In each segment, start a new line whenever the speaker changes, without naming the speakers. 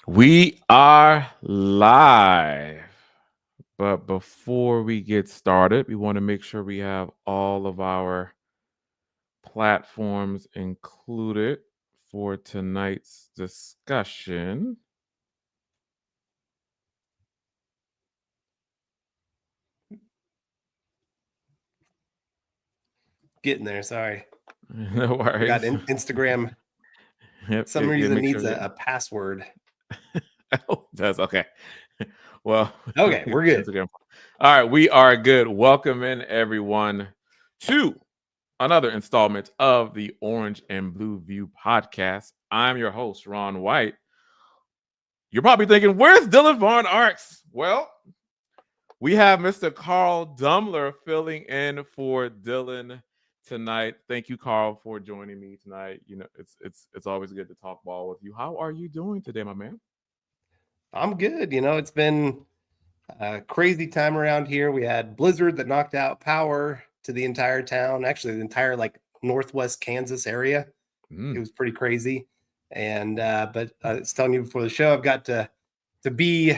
We are live. But before we get started, we want to make sure we have all of our platforms included for tonight's discussion.
Getting there. Sorry.
No
I got
worries.
Instagram.
Yep,
Some reason
make sure
needs
you
a password.
Oh, it does okay. Well,
Okay, we're good.
Instagram. All right, we are good. Welcome in everyone to another installment of the Orange and Blue View podcast. I'm your host, Ron White. You're probably thinking, where's Dylan Von Arks? Well, we have Mr. Carl Dumler filling in for Dylan tonight. Thank you, Carl, for joining me tonight. You know, it's always good to talk ball with you. How are you doing today, my man?
I'm good. It's been a crazy time around here. We had blizzard that knocked out power to the entire town, actually the entire northwest Kansas area. It
Mm.
was pretty crazy. And but I was telling you before the show, I've got to be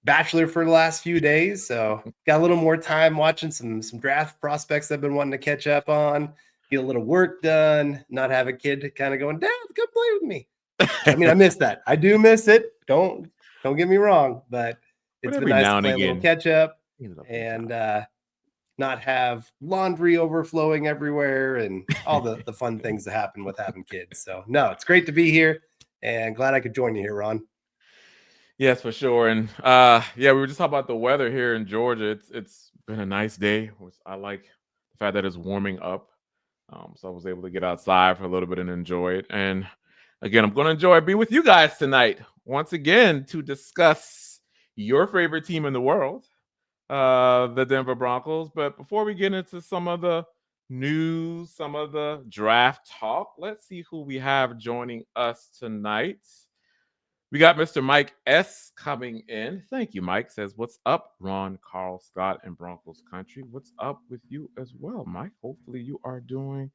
bachelor for the last few days, so got a little more time watching some draft prospects I've been wanting to catch up on, get a little work done, not have a kid kind of going, Dad, come play with me. I mean, I miss that. I do miss it. Don't get me wrong, but
But
it's been
every
nice
now
to
and
play a little
again,
catch up
clean it up for the
and
child.
not have laundry overflowing everywhere and all the fun things that happen with having kids. So no, it's great to be here and glad I could join you here, Ron.
Yes, for sure. And yeah, we were just talking about the weather here in Georgia. It's been a nice day. I like the fact that it's warming up. So I was able to get outside for a little bit and enjoy it. And again, I'm going to enjoy being with you guys tonight once again to discuss your favorite team in the world, the Denver Broncos. But before we get into some of the news, some of the draft talk, let's see who we have joining us tonight. We got Mr. Mike S. coming in. Thank you, Mike. Says, what's up, Ron, Carl, Scott, and Broncos Country? What's up with you as well, Mike? Hopefully you are doing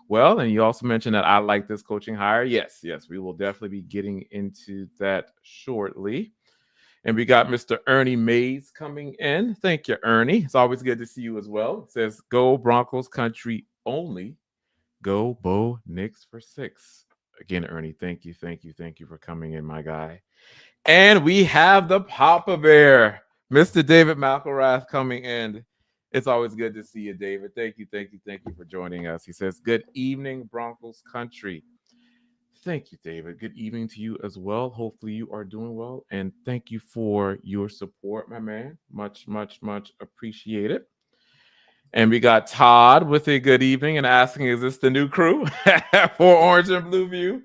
well. And you also mentioned that I like this coaching hire. Yes, we will definitely be getting into that shortly. And we got Mr. Ernie Mays coming in. Thank you, Ernie. It's always good to see you as well. It says, go Broncos Country only. Go Bo Nix for 6. Again, Ernie, thank you for coming in, my guy. And we have the Papa Bear, Mr. David McElrath, coming in. It's always good to see you, David. Thank you for joining us. He says, good evening, Broncos country. Thank you, David. Good evening to you as well. Hopefully you are doing well. And thank you for your support, my man. Much appreciated. And we got Todd with a good evening and asking, is this the new crew for Orange and Blue View?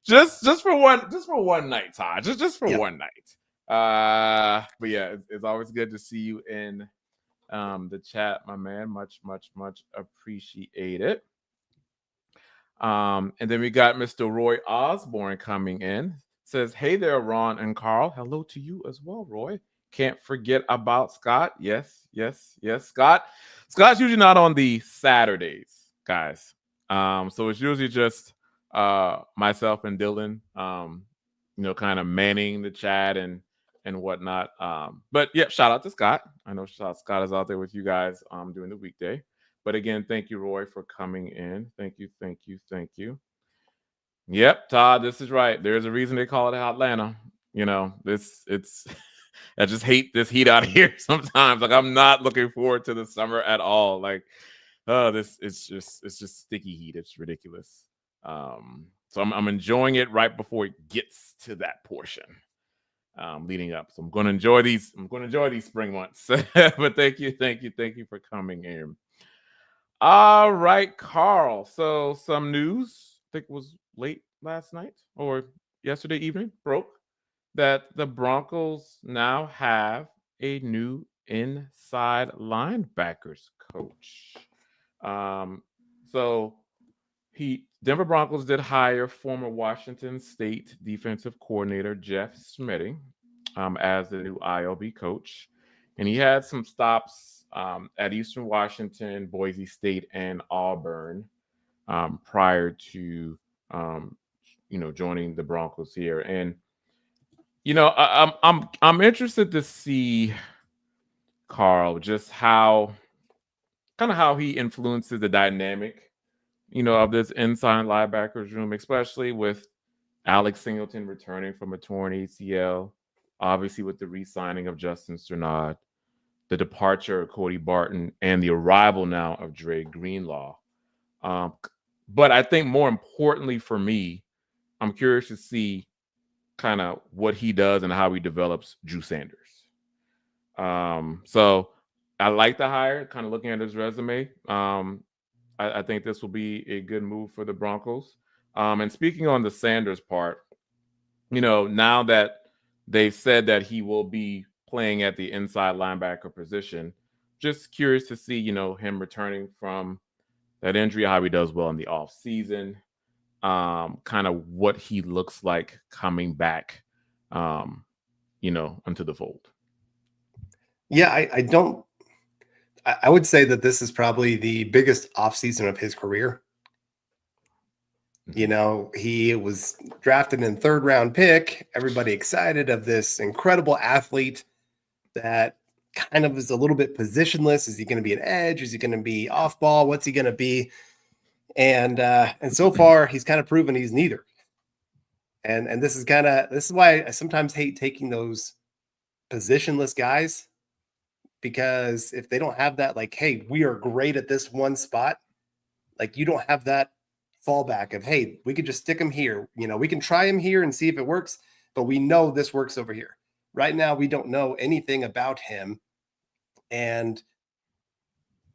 Just for one night, Todd. Just for
Yep.
one night. But yeah, it's always good to see you in the chat, my man. Much appreciated. And then we got Mr. Roy Osborne coming in. Says, hey there, Ron and Carl. Hello to you as well, Roy. Can't forget about Scott. Yes, Scott. Scott's usually not on the Saturdays, guys. So it's usually just myself and Dylan, kind of manning the chat and whatnot. But yeah, shout out to Scott. I know Scott is out there with you guys during the weekday. But again, thank you, Roy, for coming in. Thank you. Yep, Todd, this is right. There's a reason they call it Atlanta. It's I just hate this heat out here sometimes. Like I'm not looking forward to the summer at all. Like, oh, this it's just sticky heat. It's ridiculous. So I'm enjoying it right before it gets to that portion. Leading up. So I'm gonna enjoy these. I'm gonna enjoy these spring months. But thank you for coming in. All right, Carl. So some news, I think it was late last night or yesterday evening, broke that the Broncos now have a new inside linebackers coach. Um, so Denver Broncos did hire former Washington State defensive coordinator Jeff Smitting as the new ILB coach, and he had some stops at Eastern Washington, Boise State, and Auburn prior to joining the Broncos here. And I'm interested to see Carl just how he influences the dynamic, of this inside linebackers room, especially with Alex Singleton returning from a torn ACL, obviously with the re-signing of Justin Strnad, the departure of Cody Barton, and the arrival now of Dre Greenlaw. Um, but I think more importantly for me, I'm curious to see kind of what he does and how he develops Drew Sanders. So I like the hire, kind of looking at his resume. I think this will be a good move for the Broncos. And speaking on the Sanders part, now that they've said that he will be playing at the inside linebacker position, just curious to see, him returning from that injury, how he does well in the off season, kind of what he looks like coming back, into the fold.
Yeah, I don't. I would say that this is probably the biggest offseason of his career. He was drafted in third round pick. Everybody excited of this incredible athlete that kind of is a little bit positionless. Is he going to be an edge? Is he going to be off ball? What's he going to be? And so far he's kind of proven he's neither. And this is why I sometimes hate taking those positionless guys, because if they don't have that, like, hey, we are great at this one spot, like you don't have that fallback of, hey, we could just stick him here. We can try him here and see if it works, but we know this works over here. Right now, we don't know anything about him. And,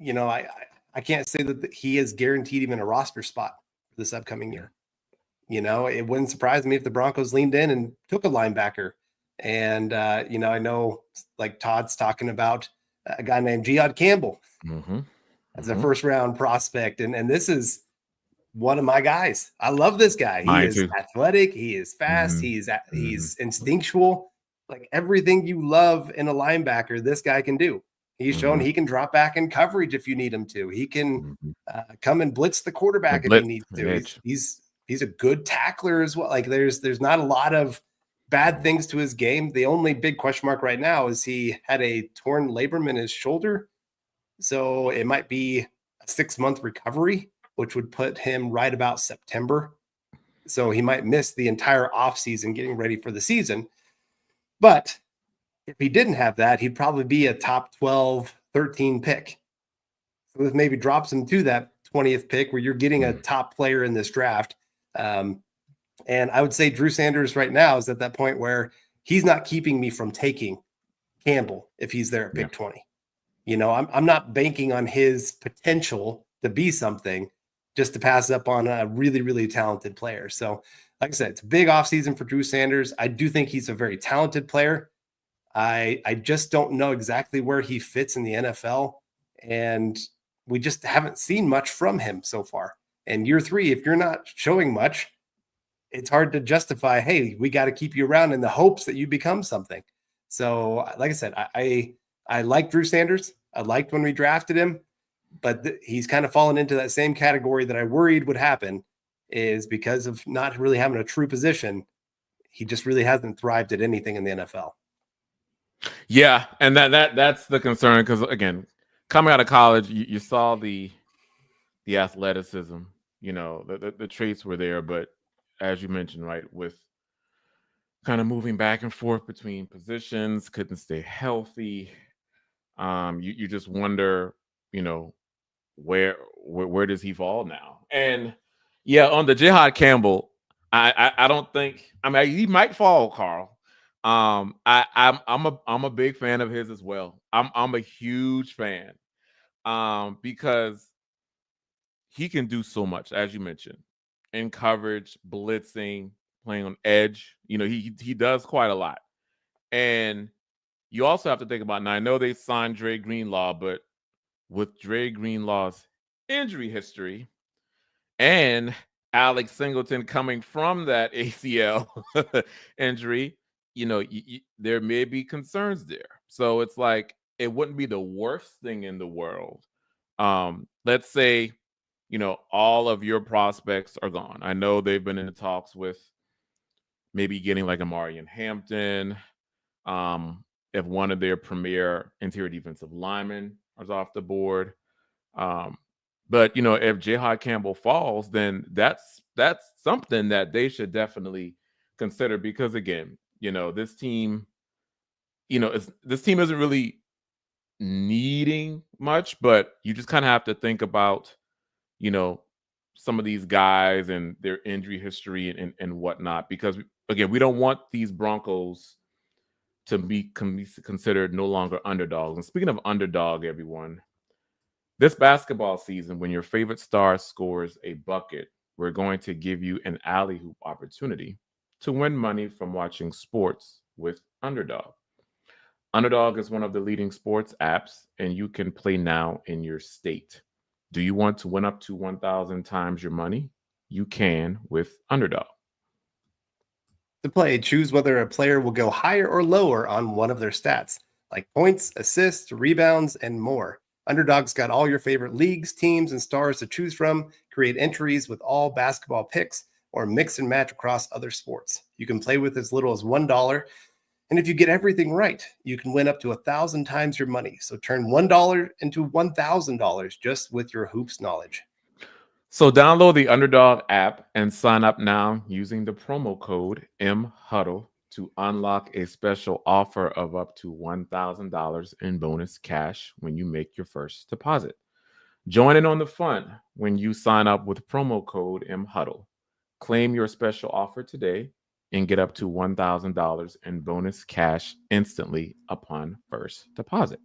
I can't say that he is guaranteed even a roster spot this upcoming year. It wouldn't surprise me if the Broncos leaned in and took a linebacker. And, I know like Todd's talking about a guy named Jihad Campbell as a first round prospect. And this is one of my guys. I love this guy. He
Mine
is
too.
athletic. He is fast. He's instinctual. Like everything you love in a linebacker, this guy can do. He's shown he can drop back in coverage if you need him to. He can come and blitz the quarterback if he needs to. He's a good tackler as well. Like there's not a lot of bad things to his game. The only big question mark right now is he had a torn labrum in his shoulder. So it might be a 6-month recovery, which would put him right about September. So he might miss the entire offseason getting ready for the season. But if he didn't have that, he'd probably be a top 12, 13 pick. So this maybe drops him to that 20th pick where you're getting a top player in this draft. And I would say Drew Sanders right now is at that point where he's not keeping me from taking Campbell if he's there at pick 20. I'm not banking on his potential to be something just to pass up on a really, really talented player. So, like I said, it's a big offseason for Drew Sanders. I do think he's a very talented player. I just don't know exactly where he fits in the NFL. And we just haven't seen much from him so far. And year 3, if you're not showing much, it's hard to justify, hey, we got to keep you around in the hopes that you become something. So, like I said, I like Drew Sanders. I liked when we drafted him, but he's kind of fallen into that same category that I worried would happen, is because of not really having a true position. He just really hasn't thrived at anything in the NFL.
Yeah, and that's the concern, because again, coming out of college, you saw the athleticism, the traits were there, but as you mentioned, right, with kind of moving back and forth between positions, couldn't stay healthy. You just wonder, where does he fall now? And yeah, on the Jihad Campbell, I don't think, I mean, he might fall, Carl. I'm a big fan of his as well. I'm a huge fan, because he can do so much, as you mentioned, in coverage, blitzing, playing on edge. He does quite a lot. And you also have to think about, now I know they signed Dre Greenlaw, but with Dre Greenlaw's injury history and Alex Singleton coming from that ACL injury, there may be concerns there. So it's like, it wouldn't be the worst thing in the world. Let's say, all of your prospects are gone. I know they've been in talks with maybe getting like Amari and Hampton. If one of their premier interior defensive linemen is off the board. Um, but if Jihad Campbell falls, then that's something that they should definitely consider because again, this team, this team isn't really needing much, but you just kind of have to think about, you know, some of these guys and their injury history and whatnot, because again, we don't want these Broncos to be considered no longer underdogs. And speaking of underdog, everyone, this basketball season, when your favorite star scores a bucket, we're going to give you an alley hoop opportunity to win money from watching sports with Underdog. Underdog is one of the leading sports apps, and you can play now in your state. Do you want to win up to 1,000 times your money? You can with Underdog.
To play, choose whether a player will go higher or lower on one of their stats, like points, assists, rebounds, and more. Underdog's got all your favorite leagues, teams, and stars to choose from. Create entries with all basketball picks or mix and match across other sports. You can play with as little as $1. And if you get everything right, you can win up to 1,000 times your money. So turn $1 into $1,000 just with your hoops knowledge.
So download the Underdog app and sign up now using the promo code MHuddle to unlock a special offer of up to $1,000 in bonus cash when you make your first deposit. Join in on the fun when you sign up with promo code MHuddle. Claim your special offer today and get up to $1,000 in bonus cash instantly upon first deposit.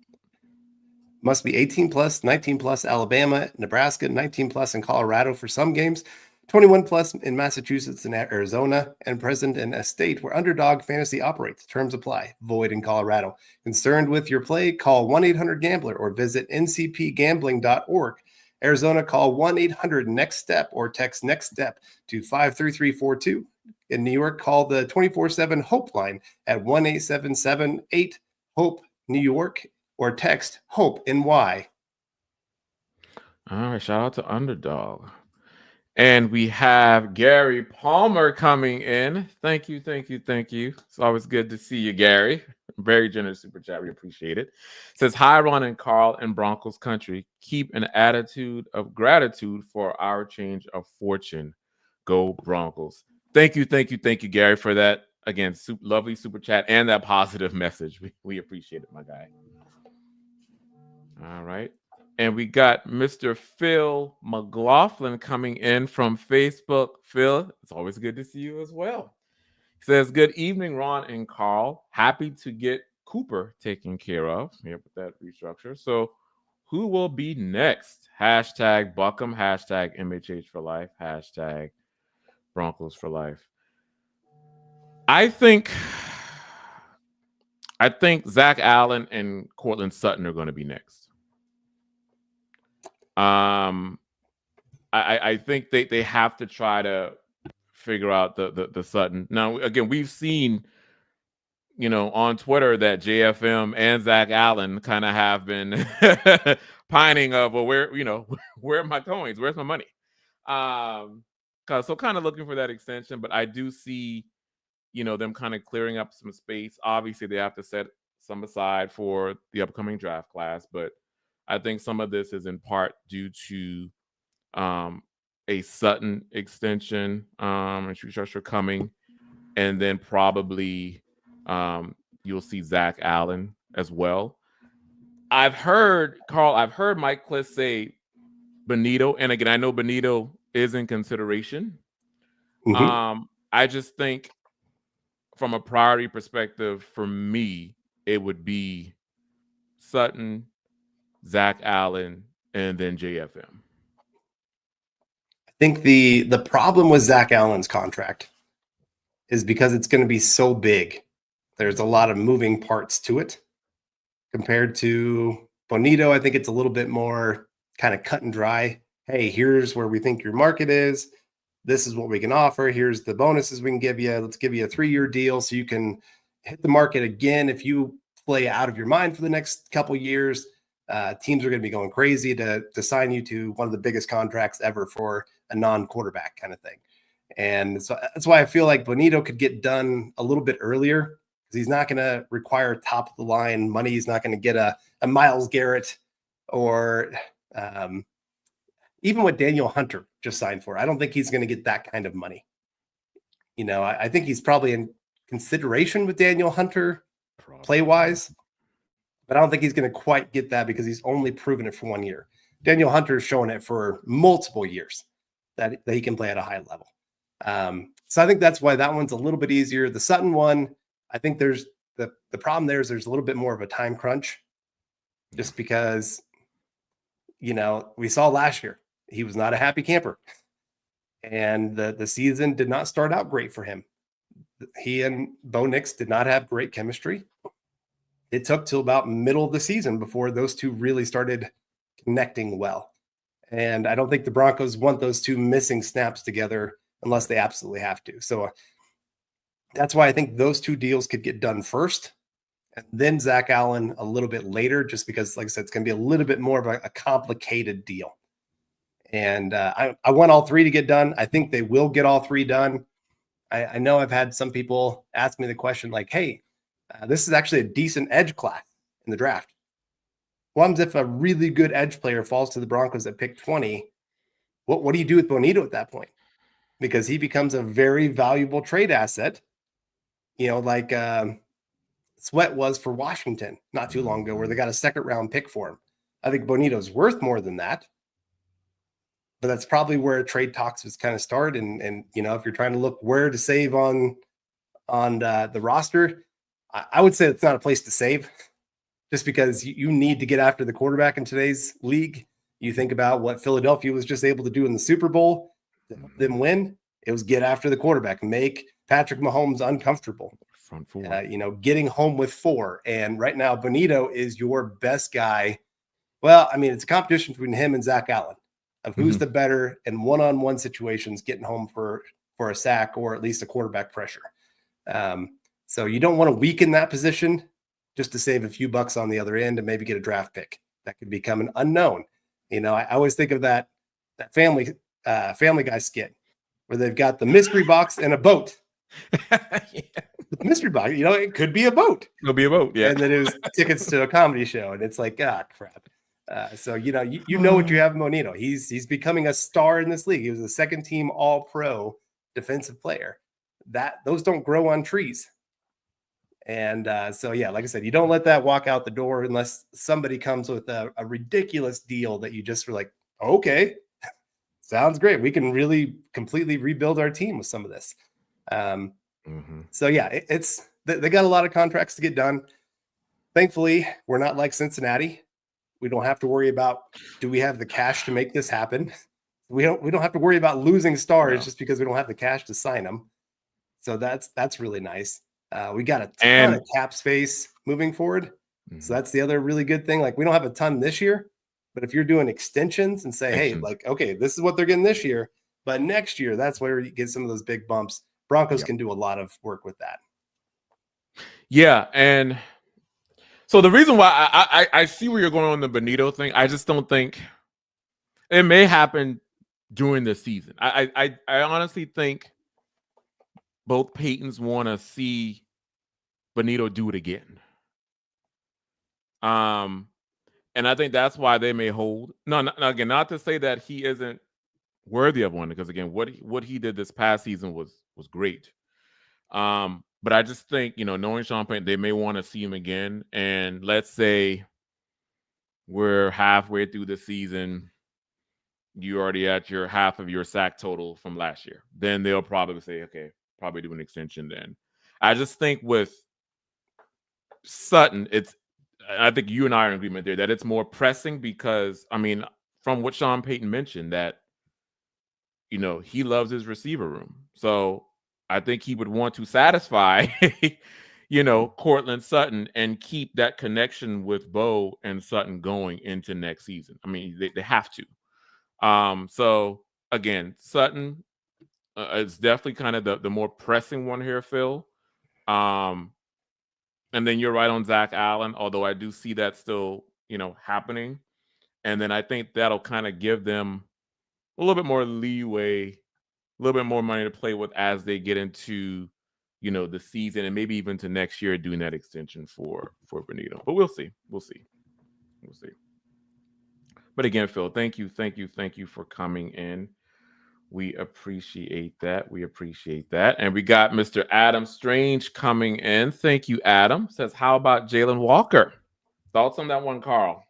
Must be 18 plus, 19 plus Alabama, Nebraska, 19 plus in Colorado for some games, 21 plus in Massachusetts and Arizona, and present in a state where Underdog Fantasy operates. Terms apply. Void in Colorado. Concerned with your play? Call 1-800-GAMBLER or visit ncpgambling.org. Arizona, call 1-800-NEXT-STEP or text NEXT STEP to 53342. In New York, call the 24/7 Hope line at 1-877-8-HOPE-New York or text HOPE NY.
All right, shout out to Underdog. And we have Gary Palmer coming in. Thank you, thank you, thank you. It's always good to see you, Gary. Very generous super chat. We appreciate it. Says, hi, Ron and Carl in Broncos country. Keep an attitude of gratitude for our change of fortune. Go Broncos. Thank you, thank you, thank you, Gary, for that. Again, lovely super chat and that positive message. We appreciate it, my guy. All right. And we got Mr. Phil McLaughlin coming in from Facebook. Phil, it's always good to see you as well. He says, good evening, Ron and Carl. Happy to get Cooper taken care of. Yep, with that restructure. So who will be next? Hashtag Buckham, hashtag MHH for life, hashtag Broncos for life. I think Zach Allen and Cortland Sutton are going to be next. I think they have to try to figure out the Sutton. Now, again, we've seen, on Twitter that JFM and Zach Allen kind of have been pining of, well, where are my coins? Where's my money? So kind of looking for that extension, but I do see, them kind of clearing up some space. Obviously, they have to set some aside for the upcoming draft class, but I think some of this is in part due to a Sutton extension and restructure coming, and then probably you'll see Zach Allen as well. I've heard Mike Kliss say Benito, and again, I know Benito is in consideration. Mm-hmm. I just think from a priority perspective, for me, it would be Sutton, Zach Allen, and then JFM.
I think the problem with Zach Allen's contract is because it's going to be so big. There's a lot of moving parts to it compared to Bonito. I think it's a little bit more kind of cut and dry. Hey, here's where we think your market is. This is what we can offer. Here's the bonuses we can give you. Let's give you a 3-year deal so you can hit the market again. If you play out of your mind for the next couple of years, teams are going to be going crazy to sign you to one of the biggest contracts ever for a non-quarterback kind of thing. And so that's why I feel like Bonito could get done a little bit earlier, because he's not going to require top of the line money. He's not going to get a Myles Garrett or even what Daniel Hunter just signed for. I don't think he's going to get that kind of money. I think he's probably in consideration with Daniel Hunter play wise, but I don't think he's going to quite get that because he's only proven it for 1 year. Daniel Hunter's shown it for multiple years that he can play at a high level. So I think that's why that one's a little bit easier. The Sutton one, I think there's the problem there is there's a little bit more of a time crunch, just because, we saw last year, he was not a happy camper, and the season did not start out great for him. He and Bo Nix did not have great chemistry. It took till about middle of the season before those two really started connecting well. And I don't think the Broncos want those two missing snaps together unless they absolutely have to. So that's why I think those two deals could get done first, and then Zach Allen a little bit later, just because, like I said, it's going to be a little bit more of a complicated deal. And I want all three to get done. I think they will get all three done. I know I've had some people ask me the question like, hey, this is actually a decent edge class in the draft. What happens if a really good edge player falls to the Broncos at pick 20? What do you do with Bonito at that point? Because he becomes a very valuable trade asset, like Sweat was for Washington not too long ago, where they got a second round pick for him. I think Bonito's worth more than that, but that's probably where trade talks was kind of start. And if you're trying to look where to save on the roster, I would say it's not a place to save, just because you need to get after the quarterback in today's league. You think about what Philadelphia was just able to do in the Super Bowl to help them win. It was get after the quarterback, make Patrick Mahomes uncomfortable.
Front four.
Getting home with 4. And right now, Bonito is your best guy. Well, I mean, it's a competition between him and Zach Allen of who's the better in one-on-one situations, getting home for a sack or at least a quarterback pressure. So you don't want to weaken that position just to save a few bucks on the other end and maybe get a draft pick that could become an unknown. I always think of that Family Guy skit where they've got the mystery box and a boat. The mystery box, it could be a boat.
It'll be a boat, yeah.
And then it was tickets to a comedy show, and it's like, crap. So you know what you have in Bonito. He's becoming a star in this league. He was a second-team All-Pro defensive player. Those don't grow on trees. And so, yeah, like I said, you don't let that walk out the door unless somebody comes with a ridiculous deal that you just were like, okay, sounds great. We can really completely rebuild our team with some of this. So, yeah, they got a lot of contracts to get done. Thankfully, we're not like Cincinnati. We don't have to worry about, do we have the cash to make this happen? We don't have to worry about losing stars just because we don't have the cash to sign them. So that's really nice. We got a ton of cap space moving forward. So that's the other really good thing. Like, we don't have a ton this year, but if you're doing extensions and say, hey, like, okay, this is what they're getting this year, but next year, that's where you get some of those big bumps. Broncos can do a lot of work with that.
Yeah. And so the reason why I see where you're going on the Bonito thing, I just don't think it may happen during the season. I honestly think both Paytons want to see Bonito do it again. And I think that's why they may hold. Again, not to say that he isn't worthy of one, because again, what he did this past season was great. But I just think, knowing Sean Payton, they may want to see him again. And let's say we're halfway through the season, you already at your half of your sack total from last year. Then they'll probably say, okay, probably do an extension then. I just think with Sutton, I think you and I are in agreement there that it's more pressing because, I mean, from what Sean Payton mentioned, that, he loves his receiver room. So I think he would want to satisfy, Courtland Sutton and keep that connection with Bo and Sutton going into next season. I mean, they have to. So again, Sutton is definitely kind of the more pressing one here, Phil. And then you're right on Zach Allen, although I do see that still, happening. And then I think that'll kind of give them a little bit more leeway little bit more money to play with as they get into, the season and maybe even to next year doing that extension for Benito. But we'll see. We'll see. We'll see. But again, Phil, thank you for coming in. We appreciate that. We appreciate that. And we got Mr. Adam Strange coming in. Thank you, Adam. Says, how about Jalen Walker? Thoughts on that one, Carl?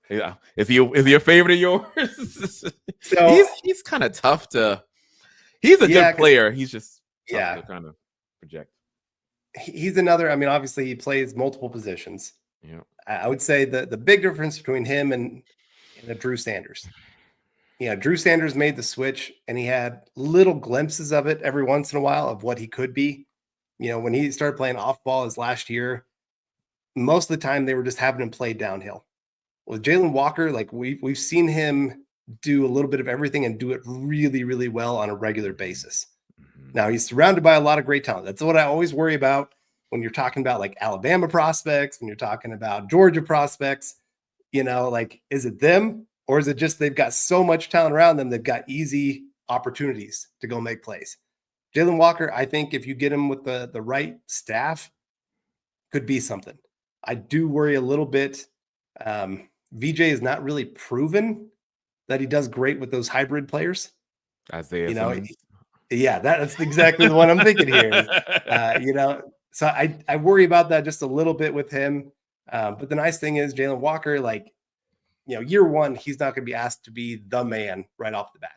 Yeah. Is he a favorite of yours?
So
he's kind of tough to. He's a good player. He's just tough to kind of project.
He's another. I mean, obviously, he plays multiple positions.
Yeah.
I would say the big difference between him and Drew Sanders. Drew Sanders made the switch, and he had little glimpses of it every once in a while of what he could be. When he started playing off ball his last year, most of the time they were just having him play downhill. With Jalen Walker, like we've seen him do a little bit of everything and do it really, really well on a regular basis. Now he's surrounded by a lot of great talent. That's what I always worry about when you're talking about like Alabama prospects, when you're talking about Georgia prospects, like, is it them or is it just they've got so much talent around them, they've got easy opportunities to go make plays? Jalen Walker, I think if you get him with the right staff, could be something. I do worry a little bit. VJ is not really proven that he does great with those hybrid players.
Isaiah
yeah, that's exactly the one I'm thinking here. So I worry about that just a little bit with him. But the nice thing is Jalen Walker, like, year one, he's not going to be asked to be the man right off the bat.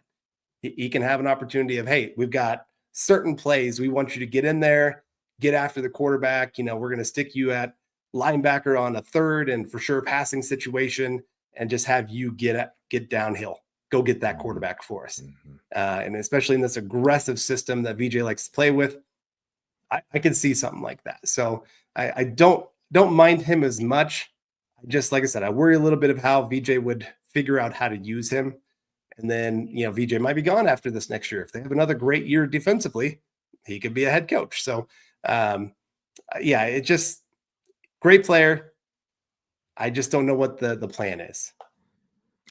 He can have an opportunity of, hey, we've got certain plays. We want you to get in there, get after the quarterback. We're going to stick you at linebacker on a third and for sure passing situation and just have you get downhill. Go get that quarterback for us. And especially in this aggressive system that VJ likes to play with, I can see something like that. So I don't mind him as much. Just like I said, I worry a little bit of how VJ would figure out how to use him. And then, VJ might be gone after this next year. If they have another great year defensively, he could be a head coach. So, it just great player. I just don't know what the plan is.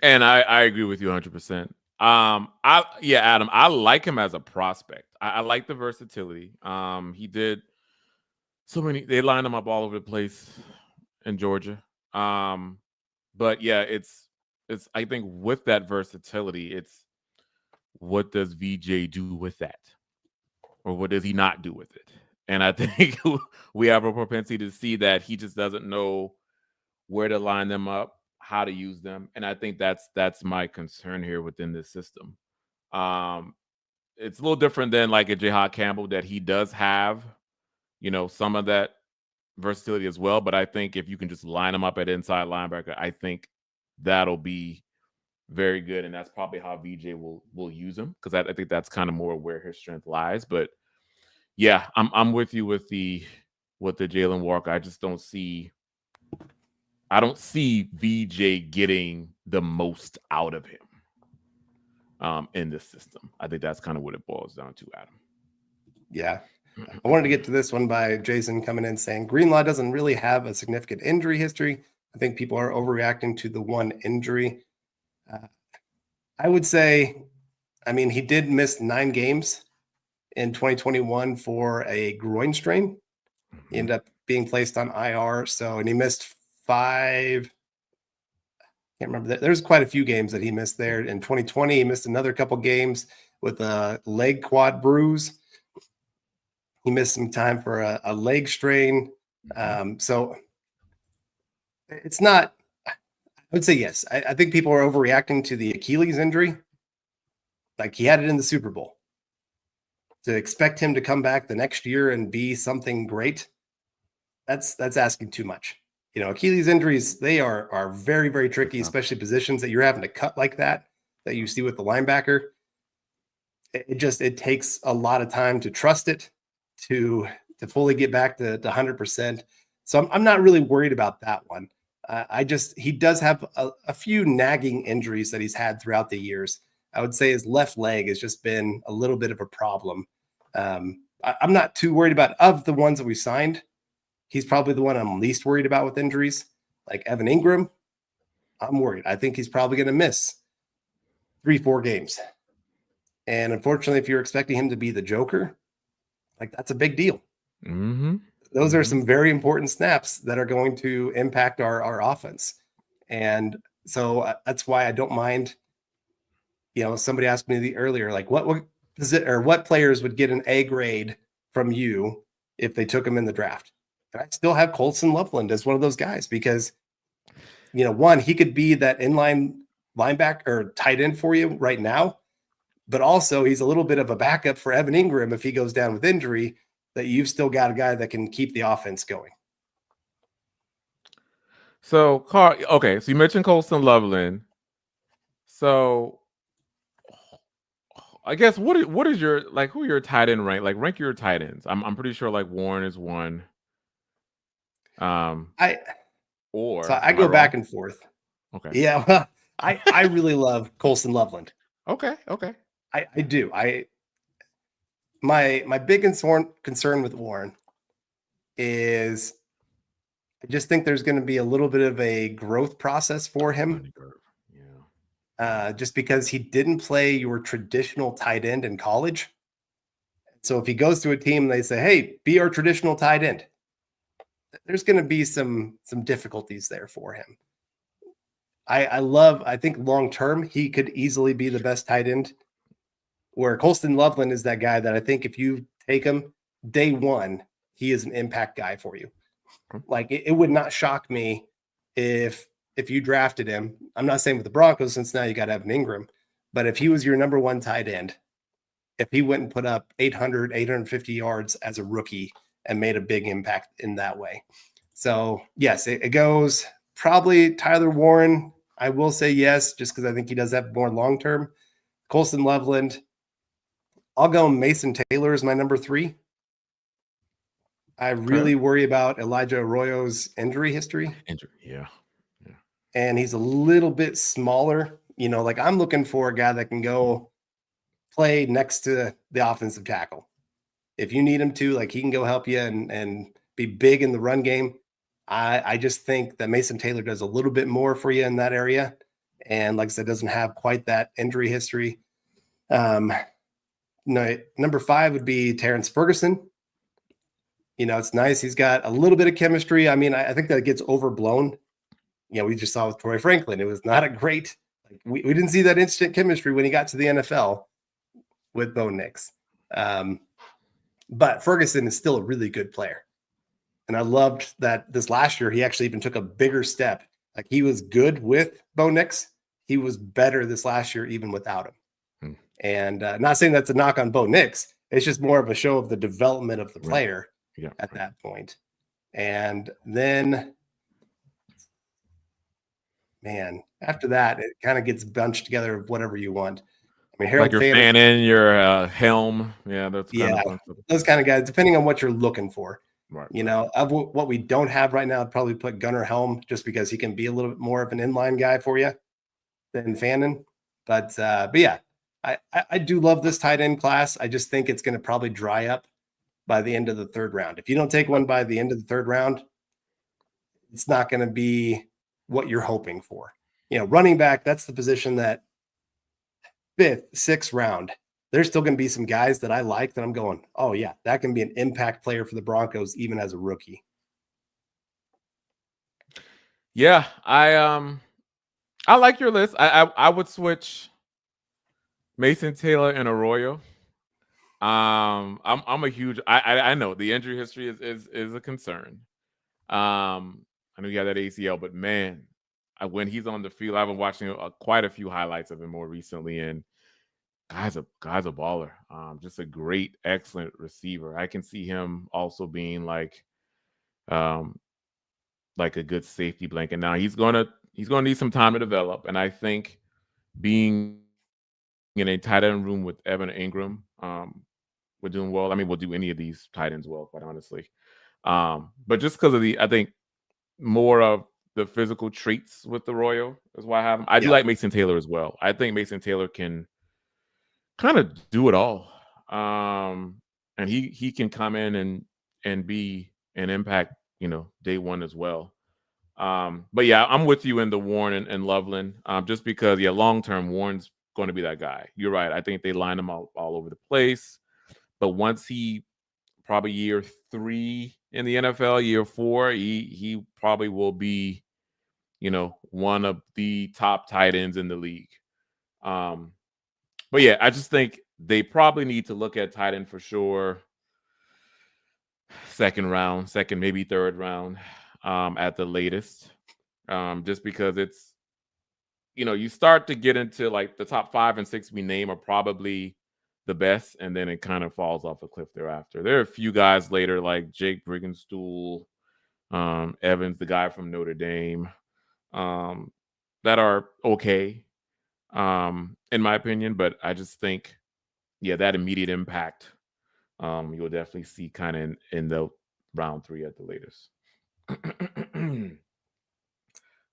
And I agree with you 100%. Adam, I like him as a prospect. I like the versatility. He did so many. They lined him up all over the place in Georgia. But yeah, it's. I think with that versatility, it's what does VJ do with that, or what does he not do with it? And I think we have a propensity to see that he just doesn't know where to line them up, how to use them, and I think that's my concern here within this system. It's a little different than like a Jihad Campbell, that he does have, some of that versatility as well. But I think if you can just line him up at inside linebacker, I think that'll be very good, and that's probably how VJ will use him, because I think that's kind of more where his strength lies. But yeah, I'm with you with the Jalen Walker. I just don't see VJ getting the most out of him in this system. I think that's kind of what it boils down to, Adam.
Yeah. I wanted to get to this one by Jason coming in saying Greenlaw doesn't really have a significant injury history. I think people are overreacting to the one injury. I would say, he did miss 9 games in 2021 for a groin strain. He ended up being placed on IR. And he missed 5. Can't remember that. There's quite a few games that he missed there. In 2020, he missed another couple games with a leg quad bruise. He missed some time for a leg strain. So it's not, I would say yes. I think people are overreacting to the Achilles injury. Like, he had it in the Super Bowl. To expect him to come back the next year and be something great, that's asking too much. Achilles injuries, they are very, very tricky, especially positions that you're having to cut like that you see with the linebacker. It takes a lot of time to trust it, to fully get back to 100%. So I'm not really worried about that one. He does have a few nagging injuries that he's had throughout the years. I would say his left leg has just been a little bit of a problem. I'm not too worried about, of the ones that we signed, he's probably the one I'm least worried about with injuries. Like Evan Ingram, I'm worried. I think he's probably going to miss 3-4 games. And unfortunately, if you're expecting him to be the Joker, like that's a big deal.
Mm-hmm.
Those are
Mm-hmm.
some very important snaps that are going to impact our offense. And so that's why I don't mind. Somebody asked me earlier, like what is it, or what players would get an A grade from you if they took him in the draft? And I still have Colson Loveland as one of those guys because, one, he could be that inline linebacker or tight end for you right now, but also he's a little bit of a backup for Evan Ingram if he goes down with injury, that you've still got a guy that can keep the offense going.
So, Carl, okay, so you mentioned Colston Loveland. So, I guess what is your who are your tight end rank? Like rank your tight ends. I'm pretty sure like Warren is one. Um,
I So
or
I
am I
go
wrong?
back and forth.
Okay.
Yeah, well, I really love Colson Loveland.
Okay. Okay.
I do. My big concern with Warren is I just think there's going to be a little bit of a growth process for him,
Learning curve. Yeah.
just because he didn't play your traditional tight end in college. So if he goes to a team and they say, "Hey, be our traditional tight end," there's going to be some difficulties there for him. I think long term he could easily be the best tight end. Where Colston Loveland is that guy that I think if you take him day one, he is an impact guy for you. Like it would not shock me if you drafted him. I'm not saying with the Broncos since now you got Evan Ingram, but if he was your number one tight end, if he went and put up 800, 850 yards as a rookie and made a big impact in that way. So yes, it goes probably Tyler Warren. I will say yes, just because I think he does have more long term. Colston Loveland. I'll go Mason Taylor as my number 3. I really worry about Elijah Arroyo's injury history.
Yeah.
And he's a little bit smaller. Like I'm looking for a guy that can go play next to the offensive tackle. If you need him to, like he can go help you and be big in the run game. I just think that Mason Taylor does a little bit more for you in that area. And like I said, doesn't have quite that injury history. No, number 5 would be Terrence Ferguson. It's nice. He's got a little bit of chemistry. I mean, I think that gets overblown. We just saw with Troy Franklin. It was not a great, we didn't see that instant chemistry when he got to the NFL with Bo Nix. But Ferguson is still a really good player. And I loved that this last year, he actually even took a bigger step. Like he was good with Bo Nix. He was better this last year, even without him. And not saying that's a knock on Bo Nix. It's just more of a show of the development of the player at that point. And then, man, after that, it kind of gets bunched together of whatever you want. I mean, Harold
like your Fannin, your Helm. Yeah, that's kind of
those kind of guys, depending on what you're looking for.
Right.
Of what we don't have right now, I'd probably put Gunnar Helm just because he can be a little bit more of an inline guy for you than Fannin. But yeah, I do love this tight end class. I just think it's going to probably dry up by the end of the 3rd round. If you don't take one by the end of the 3rd round, it's not going to be what you're hoping for. Running back, that's the position that 5th, 6th round, there's still going to be some guys that I like that I'm going, oh yeah, that can be an impact player for the Broncos even as a rookie.
Yeah, I like your list. I would switch Mason Taylor and Arroyo. I'm a huge. I know the injury history is a concern. I know you got that ACL, but man, when he's on the field, I've been watching quite a few highlights of him more recently, and guy's a baller. Just a great, excellent receiver. I can see him also being like a good safety blanket. Now he's gonna need some time to develop, and I think being in a tight end room with Evan Ingram, we're doing well. I mean, we'll do any of these tight ends well, quite honestly. But just because of I think more of the physical traits with the Royal is why I have him. I do like Mason Taylor as well. I think Mason Taylor can kind of do it all. And he can come in and be an impact, day one as well. But yeah, I'm with you in the Warren and Loveland, just because long term Warren's going to be that guy. You're right. I think they line him all over the place. But once he probably year 3 in the NFL, year 4, he probably will be, one of the top tight ends in the league. But yeah, I just think they probably need to look at tight end for sure. Second, maybe third round, at the latest. Just because it's, you start to get into like the top 5 and 6 we name are probably the best, and then it kind of falls off a cliff thereafter. There are a few guys later like Jake Briggenstool, Evans, the guy from Notre Dame, that are okay, in my opinion. But I just think, that immediate impact, you'll definitely see kind of in the round 3 at the latest.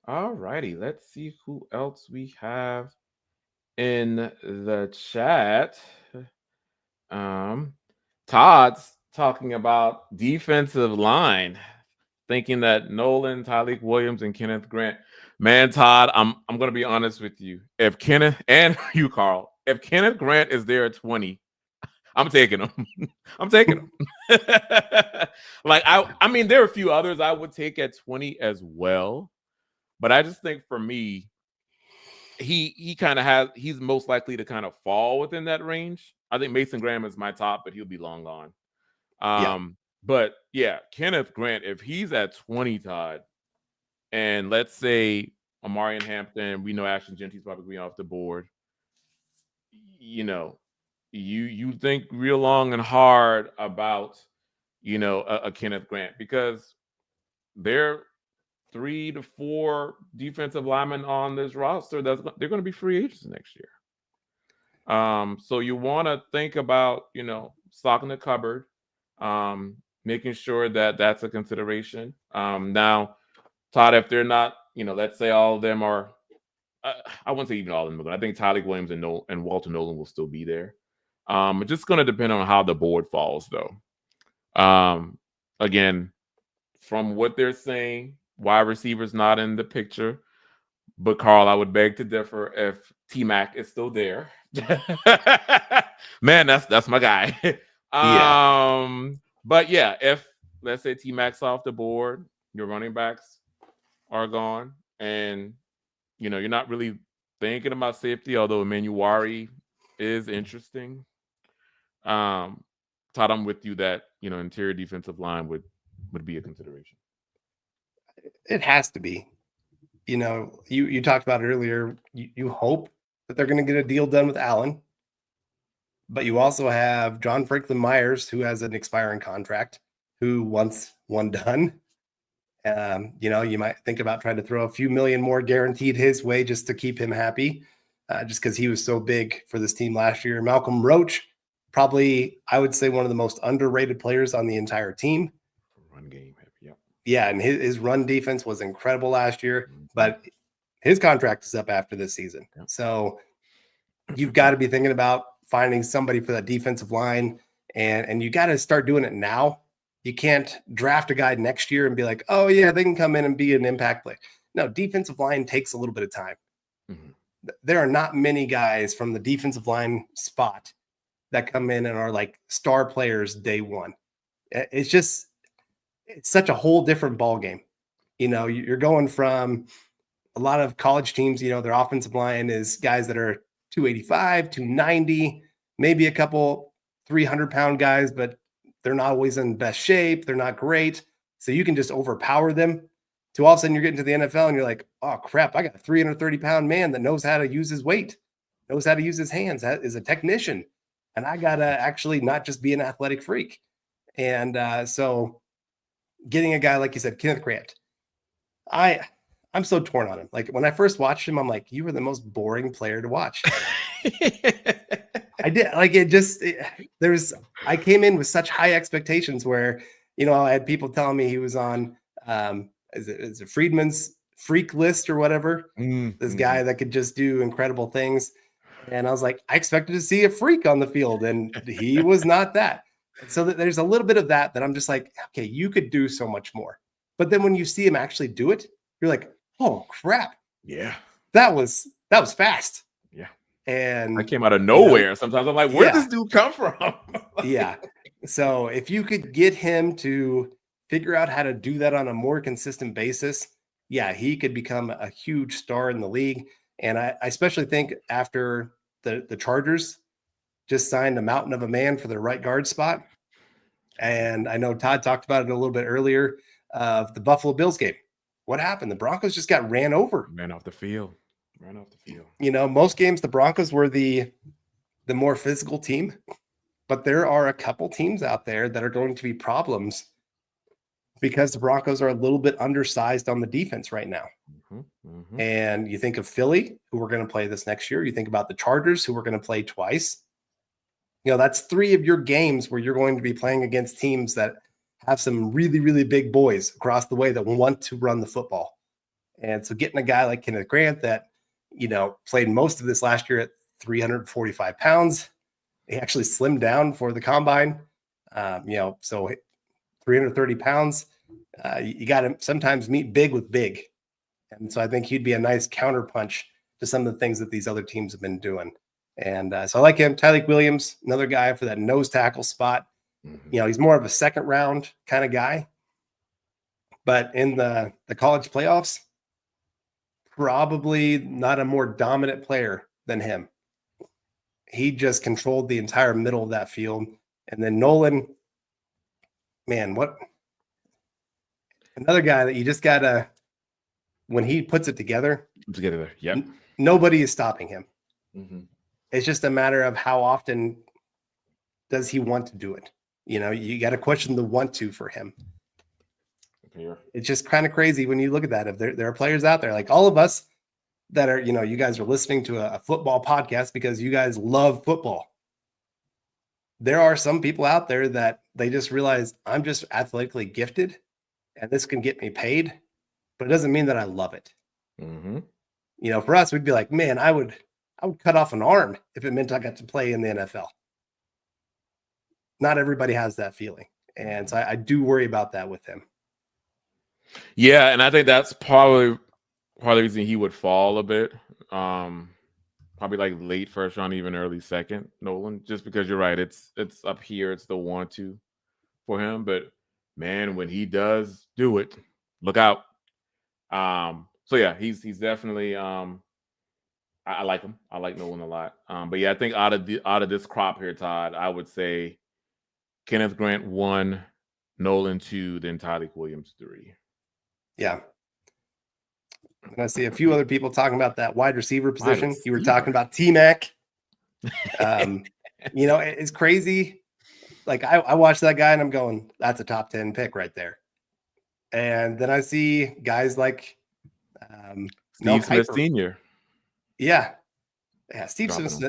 All righty, let's see who else we have in the chat. Todd's talking about defensive line, thinking that Nolan, Tyleik Williams, and Kenneth Grant. Man, Todd, I'm gonna be honest with you. If Kenneth and you, Carl, if Kenneth Grant is there at 20, I'm taking him. I'm taking him. Like I mean, there are a few others I would take at 20 as well, but I just think for me, he's most likely to kind of fall within that range. I think Mason Graham is my top, but he'll be long gone. But yeah, Kenneth Grant, if he's at 20, Todd, and let's say Amarian Hampton, we know Ashton Genty's probably going off the board. You think real long and hard about a Kenneth Grant, because they're 3 to 4 defensive linemen on this roster they're going to be free agents next year. So you want to think about stocking the cupboard, making sure that that's a consideration. Now, Todd, if they're not, let's say all of them are, I wouldn't say even all of them, but I think Tyleik Williams and Walter Nolan will still be there. It's just going to depend on how the board falls, though. Again, from what they're saying, wide receivers not in the picture. But Carl, I would beg to differ if T-Mac is still there. Man, that's my guy. But yeah, if let's say T-Mac's off the board, your running backs are gone, and you're not really thinking about safety, although Emanuwari is interesting. Todd, I'm with you that interior defensive line would be a consideration.
It has to be. You talked about it earlier. You hope that they're going to get a deal done with Allen, but you also have John Franklin Myers, who has an expiring contract, who wants one done. You might think about trying to throw a few million more guaranteed his way just to keep him happy, just because he was so big for this team last year. Malcolm Roach, probably, I would say, one of the most underrated players on the entire team.
Run game.
Yeah, and his run defense was incredible last year, but his contract is up after this season. Yep. So you've got to be thinking about finding somebody for that defensive line, and you got to start doing it now. You can't draft a guy next year and be like, oh, yeah, they can come in and be an impact play. No, defensive line takes a little bit of time. Mm-hmm. There are not many guys from the defensive line spot that come in and are like star players day one. It's such a whole different ball game. You're going from a lot of college teams, their offensive line is guys that are 285, 290, maybe a couple 300-pound guys, but they're not always in best shape. They're not great. So you can just overpower them to all of a sudden you're getting to the NFL and you're like, oh, crap, I got a 330-pound man that knows how to use his weight, knows how to use his hands, that is a technician. And I got to actually not just be an athletic freak. And so getting a guy, like you said, Kenneth Grant, I'm so torn on him. Like when I first watched him, I'm like, you were the most boring player to watch. I did. Like I came in with such high expectations where, I had people telling me he was on, is it Friedman's freak list or whatever? Mm-hmm. This guy that could just do incredible things. And I was like, I expected to see a freak on the field, and he was not that. So there's a little bit of that I'm just like, okay, you could do so much more. But then when you see him actually do it, you're like, oh crap.
Yeah.
That was fast.
Yeah.
And
I came out of nowhere. Sometimes I'm like, where'd
yeah,
this dude come from?
yeah. So if you could get him to figure out how to do that on a more consistent basis, yeah, he could become a huge star in the league. And I especially think after the Chargers just signed a mountain of a man for their right guard spot. And I know Todd talked about it a little bit earlier of the Buffalo Bills game. What happened? The Broncos just got ran over.
Ran off the field. Ran off the field.
You know, most games the Broncos were the more physical team, but there are a couple teams out there that are going to be problems because the Broncos are a little bit undersized on the defense right now. And you think of Philly, who we're going to play this next year. You think about the Chargers, who we're going to play twice. You know, that's 3 of your games where you're going to be playing against teams that have some really, really big boys across the way that want to run the football. And so getting a guy like Kenneth Grant that, you know, played most of this last year at 345 pounds. He actually slimmed down for the combine. You know, so 330 pounds. You got to sometimes meet big with big. And so I think he'd be a nice counterpunch to some of the things that these other teams have been doing. And so I like him. Tyreek Williams, another guy for that nose tackle spot. You know, he's more of a second round kind of guy. But in the college playoffs, probably not a more dominant player than him. He just controlled the entire middle of that field. And then Nolan, man, what another guy that you just gotta, when he puts it together,
Yep.
Nobody is stopping him. It's just a matter of how often does he want to do it. You know, you got to question the want to for him. It's just kind of crazy when you look at that. If there are players out there like all of us that are, you know, you guys are listening to a football podcast because you guys love football. There are some people out there that they just realize I'm just athletically gifted and this can get me paid, but it doesn't mean that I love it. You know, for us, we'd be like, man, I would cut off an arm if it meant I got to play in the NFL. Not everybody has that feeling. And so I do worry about that with him.
Yeah, and I think that's probably part of the reason he would fall a bit. Probably like late first round, even early second, Nolan, just because you're right. It's up here. It's the want to for him. But man, when he does do it, look out. So yeah, he's definitely I like him. I like Nolan a lot. But yeah, I think out of this crop here, Todd, I would say Kenneth Grant 1, Nolan 2, then Tyreek Williams 3.
Yeah. And I see a few other people talking about that wide receiver position. You were talking about T-Mac. You know, it's crazy. Like I watched that guy and I'm going, that's a top 10 pick right there. And then I see guys like
Steve Smith Sr.
Yeah, Steve Smith.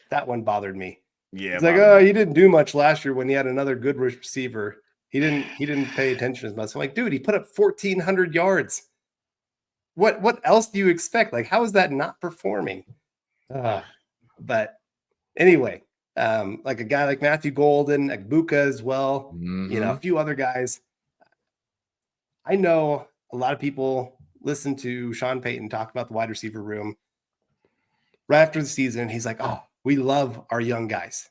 That one bothered me.
Yeah,
it's like, oh, he didn't do much last year when he had another good receiver. He didn't pay attention as much. I'm like, dude, he put up 1,400 yards. What else do you expect? Like, how is that not performing? But anyway, like a guy like Matthew Golden, Agbuka as well. You know, a few other guys. I know a lot of people listen to Sean Payton talk about the wide receiver room right after the season. He's like, oh, we love our young guys.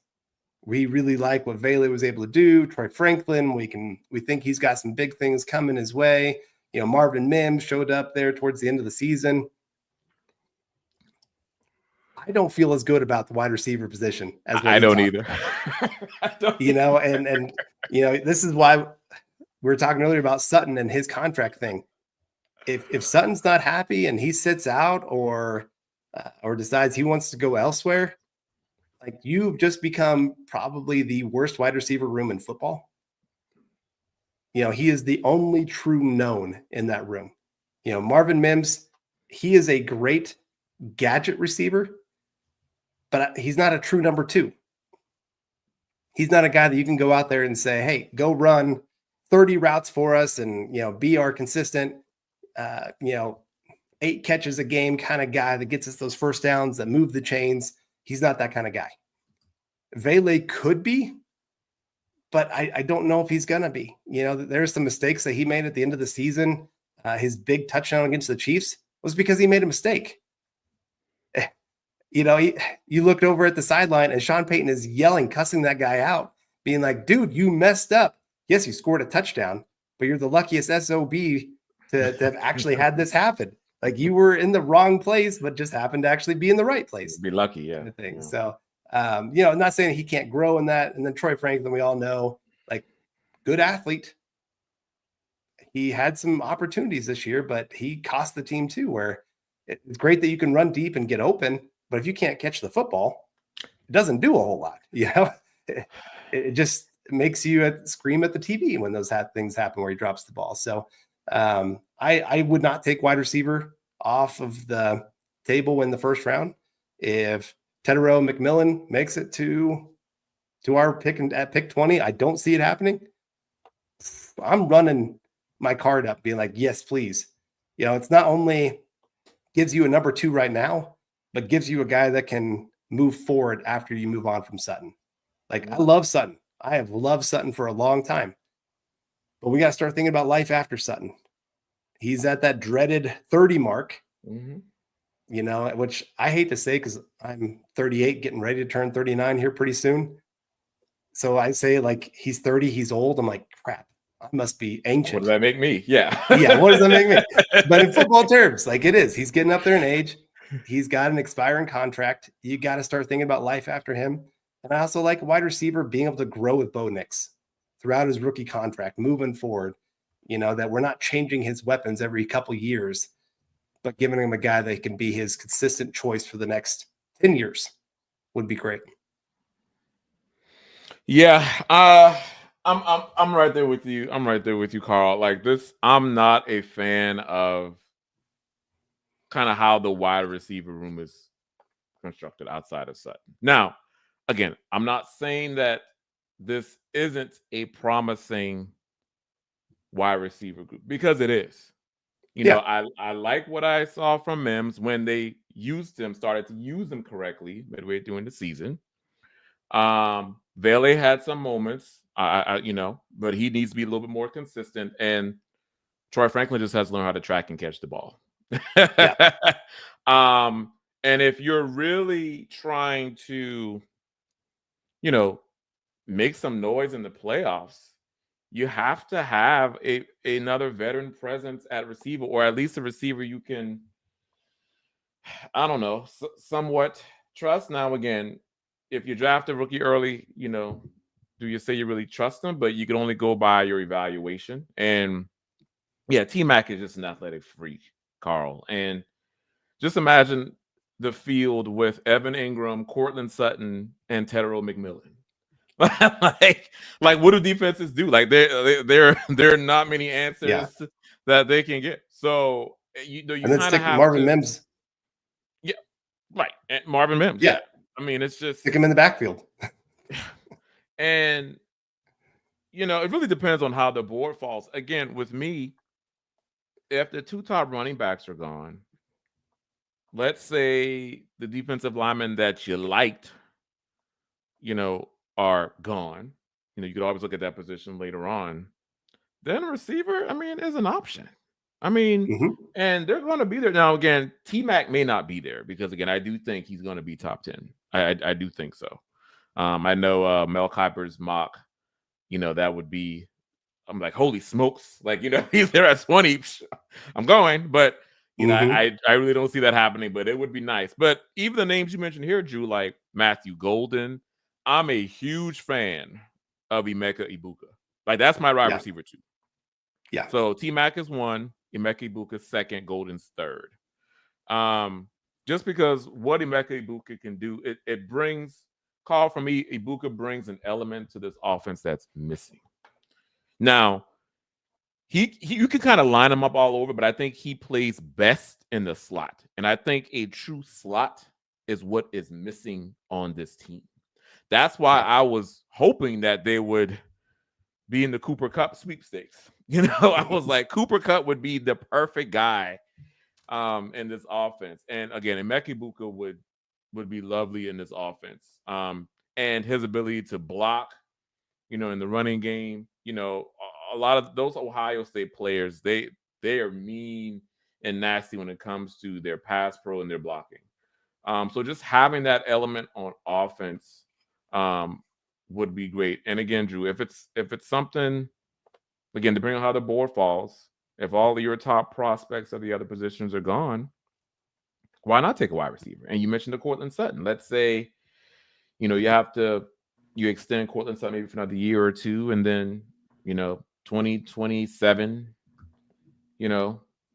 We really like what Vele was able to do. Troy Franklin, we think he's got some big things coming his way. You know, Marvin Mims showed up there towards the end of the season. I don't feel as good about the wide receiver position as
I don't either.
You know, and you know, this is why we were talking earlier about Sutton and his contract thing. If Sutton's not happy and he sits out or decides he wants to go elsewhere, like you've just become probably the worst wide receiver room in football. You know, he is the only true known in that room. You know, Marvin Mims, he is a great gadget receiver, but he's not a true number 2. He's not a guy that you can go out there and say, hey, go run 30 routes for us and, you know, be our consistent, you know, 8 catches a game kind of guy that gets us those first downs that move the chains. He's not that kind of guy. Vele could be, but I don't know if he's going to be. You know, there's some mistakes that he made at the end of the season. His big touchdown against the Chiefs was because he made a mistake. you looked over at the sideline and Sean Payton is yelling, cussing that guy out, being like, dude, you messed up. Yes, you scored a touchdown, but you're the luckiest SOB to have actually had this happen. Like you were in the wrong place, but just happened to actually be in the right place.
Be lucky, yeah.
Kind of thing. Yeah. So, I'm not saying he can't grow in that. And then Troy Franklin, we all know, like, good athlete. He had some opportunities this year, but he cost the team too, where it's great that you can run deep and get open, but if you can't catch the football, it doesn't do a whole lot. It just makes you scream at the TV when those things happen where he drops the ball. So I would not take wide receiver off of the table in the first round. If Tedero McMillan makes it to our pick at pick 20, I don't see it happening. I'm running my card up being like, yes, please. It's not only gives you a number 2 right now, but gives you a guy that can move forward after you move on from Sutton. Like, I love Sutton. I have loved Sutton for a long time, but we got to start thinking about life after Sutton. He's at that dreaded 30 mark, which I hate to say because I'm 38, getting ready to turn 39 here pretty soon. So I say, like, he's 30, he's old. I'm like, crap, I must be ancient.
What does that make me? Yeah.
Yeah, what does that make me? But in football terms, like, it is. He's getting up there in age. He's got an expiring contract. You got to start thinking about life after him. And I also like a wide receiver being able to grow with Bo Nix throughout his rookie contract, moving forward, that we're not changing his weapons every couple years, but giving him a guy that can be his consistent choice for the next 10 years would be great.
Yeah. I'm right there with you. I'm right there with you, Carl. Like this, I'm not a fan of kind of how the wide receiver room is constructed outside of Sutton. Now, again, I'm not saying that this isn't a promising wide receiver group because it is. I like what I saw from Mims when they started to use him correctly midway during the season. Vele had some moments, but he needs to be a little bit more consistent. And Troy Franklin just has to learn how to track and catch the ball. And if you're really trying to, make some noise in the playoffs, you have to have another veteran presence at receiver, or at least a receiver you can, I don't know, somewhat trust. Now, again, if you draft a rookie early, do you say you really trust them? But you can only go by your evaluation. And yeah, T-Mac is just an athletic freak, Carl. And just imagine the field with Evan Ingram, Cortland Sutton, and Tedero McMillan. like what do defenses do? Like there are not many answers that they can get. So you kind of have
Marvin Mims.
Yeah, right. And Marvin Mims. Yeah. I mean, it's just
stick him in the backfield.
And it really depends on how the board falls. Again, with me, if the 2 top running backs are gone, let's say the defensive linemen that you liked, are gone. You could always look at that position later on. Then a receiver, is an option. And they're going to be there. Now, again, T-Mac may not be there because, again, I do think he's going to be top 10. I do think so. I know Mel Kiper's mock, that would be, I'm like, holy smokes. Like, he's there at 20. I'm going. But, I really don't see that happening, but it would be nice. But even the names you mentioned here, Drew, like Matthew Golden, I'm a huge fan of Emeka Ibuka. Like, that's my wide receiver too.
Yeah.
So T-Mac is 1, Emeka Ibuka 2nd, Golden's 3rd. Just because what Emeka Ibuka can do, it brings, call for me, Ibuka brings an element to this offense that's missing. Now, you can kind of line him up all over, but I think he plays best in the slot. And I think a true slot is what is missing on this team. That's why I was hoping that they would be in the Cooper Kupp sweepstakes. I was like, Cooper Kupp would be the perfect guy in this offense. And again, Emeka Ibuka would be lovely in this offense. And his ability to block, in the running game, a lot of those Ohio State players, they are mean and nasty when it comes to their pass pro and their blocking. So just having that element on offense would be great. And again, Drew, if it's something, again, depending on how the board falls, if all of your top prospects of the other positions are gone, why not take a wide receiver? And you mentioned the Cortland Sutton. Let's say, you extend Cortland Sutton maybe for another year or two, and then 2027,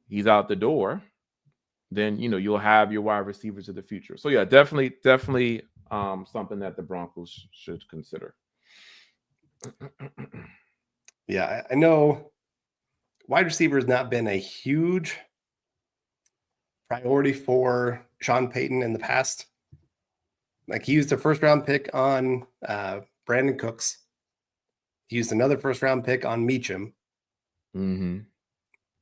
he's out the door. Then you'll have your wide receivers of the future. So yeah, definitely something that the Broncos should consider.
Yeah, I know wide receiver has not been a huge priority for Sean Payton in the past. Like, he used a first round pick on Brandon Cooks. He used another first round pick on Meacham.
Mm-hmm.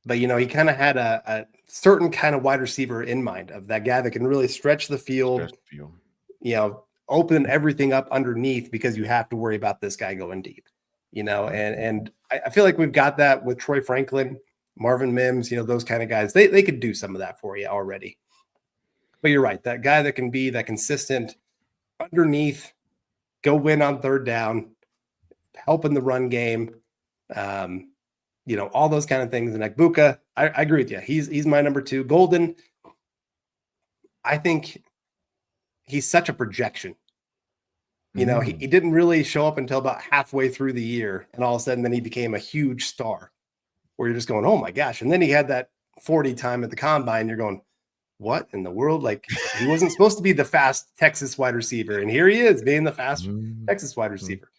But he kind of had a certain kind of wide receiver in mind, of that guy that can really stretch the field. Open everything up underneath, because you have to worry about this guy going deep. And I feel like we've got that with Troy Franklin, Marvin Mims, those kind of guys. They could do some of that for you already. But you're right, that guy that can be that consistent underneath, go win on third down, help in the run game, all those kind of things. And Buka, I agree with you. He's my number 2. Golden, I think he's such a projection. He didn't really show up until about halfway through the year, and all of a sudden then he became a huge star, where you're just going, oh my gosh. And then he had that 40 time at the combine. You're going, what in the world? Like, he wasn't supposed to be the fast Texas wide receiver, and here he is being the fast Texas wide receiver.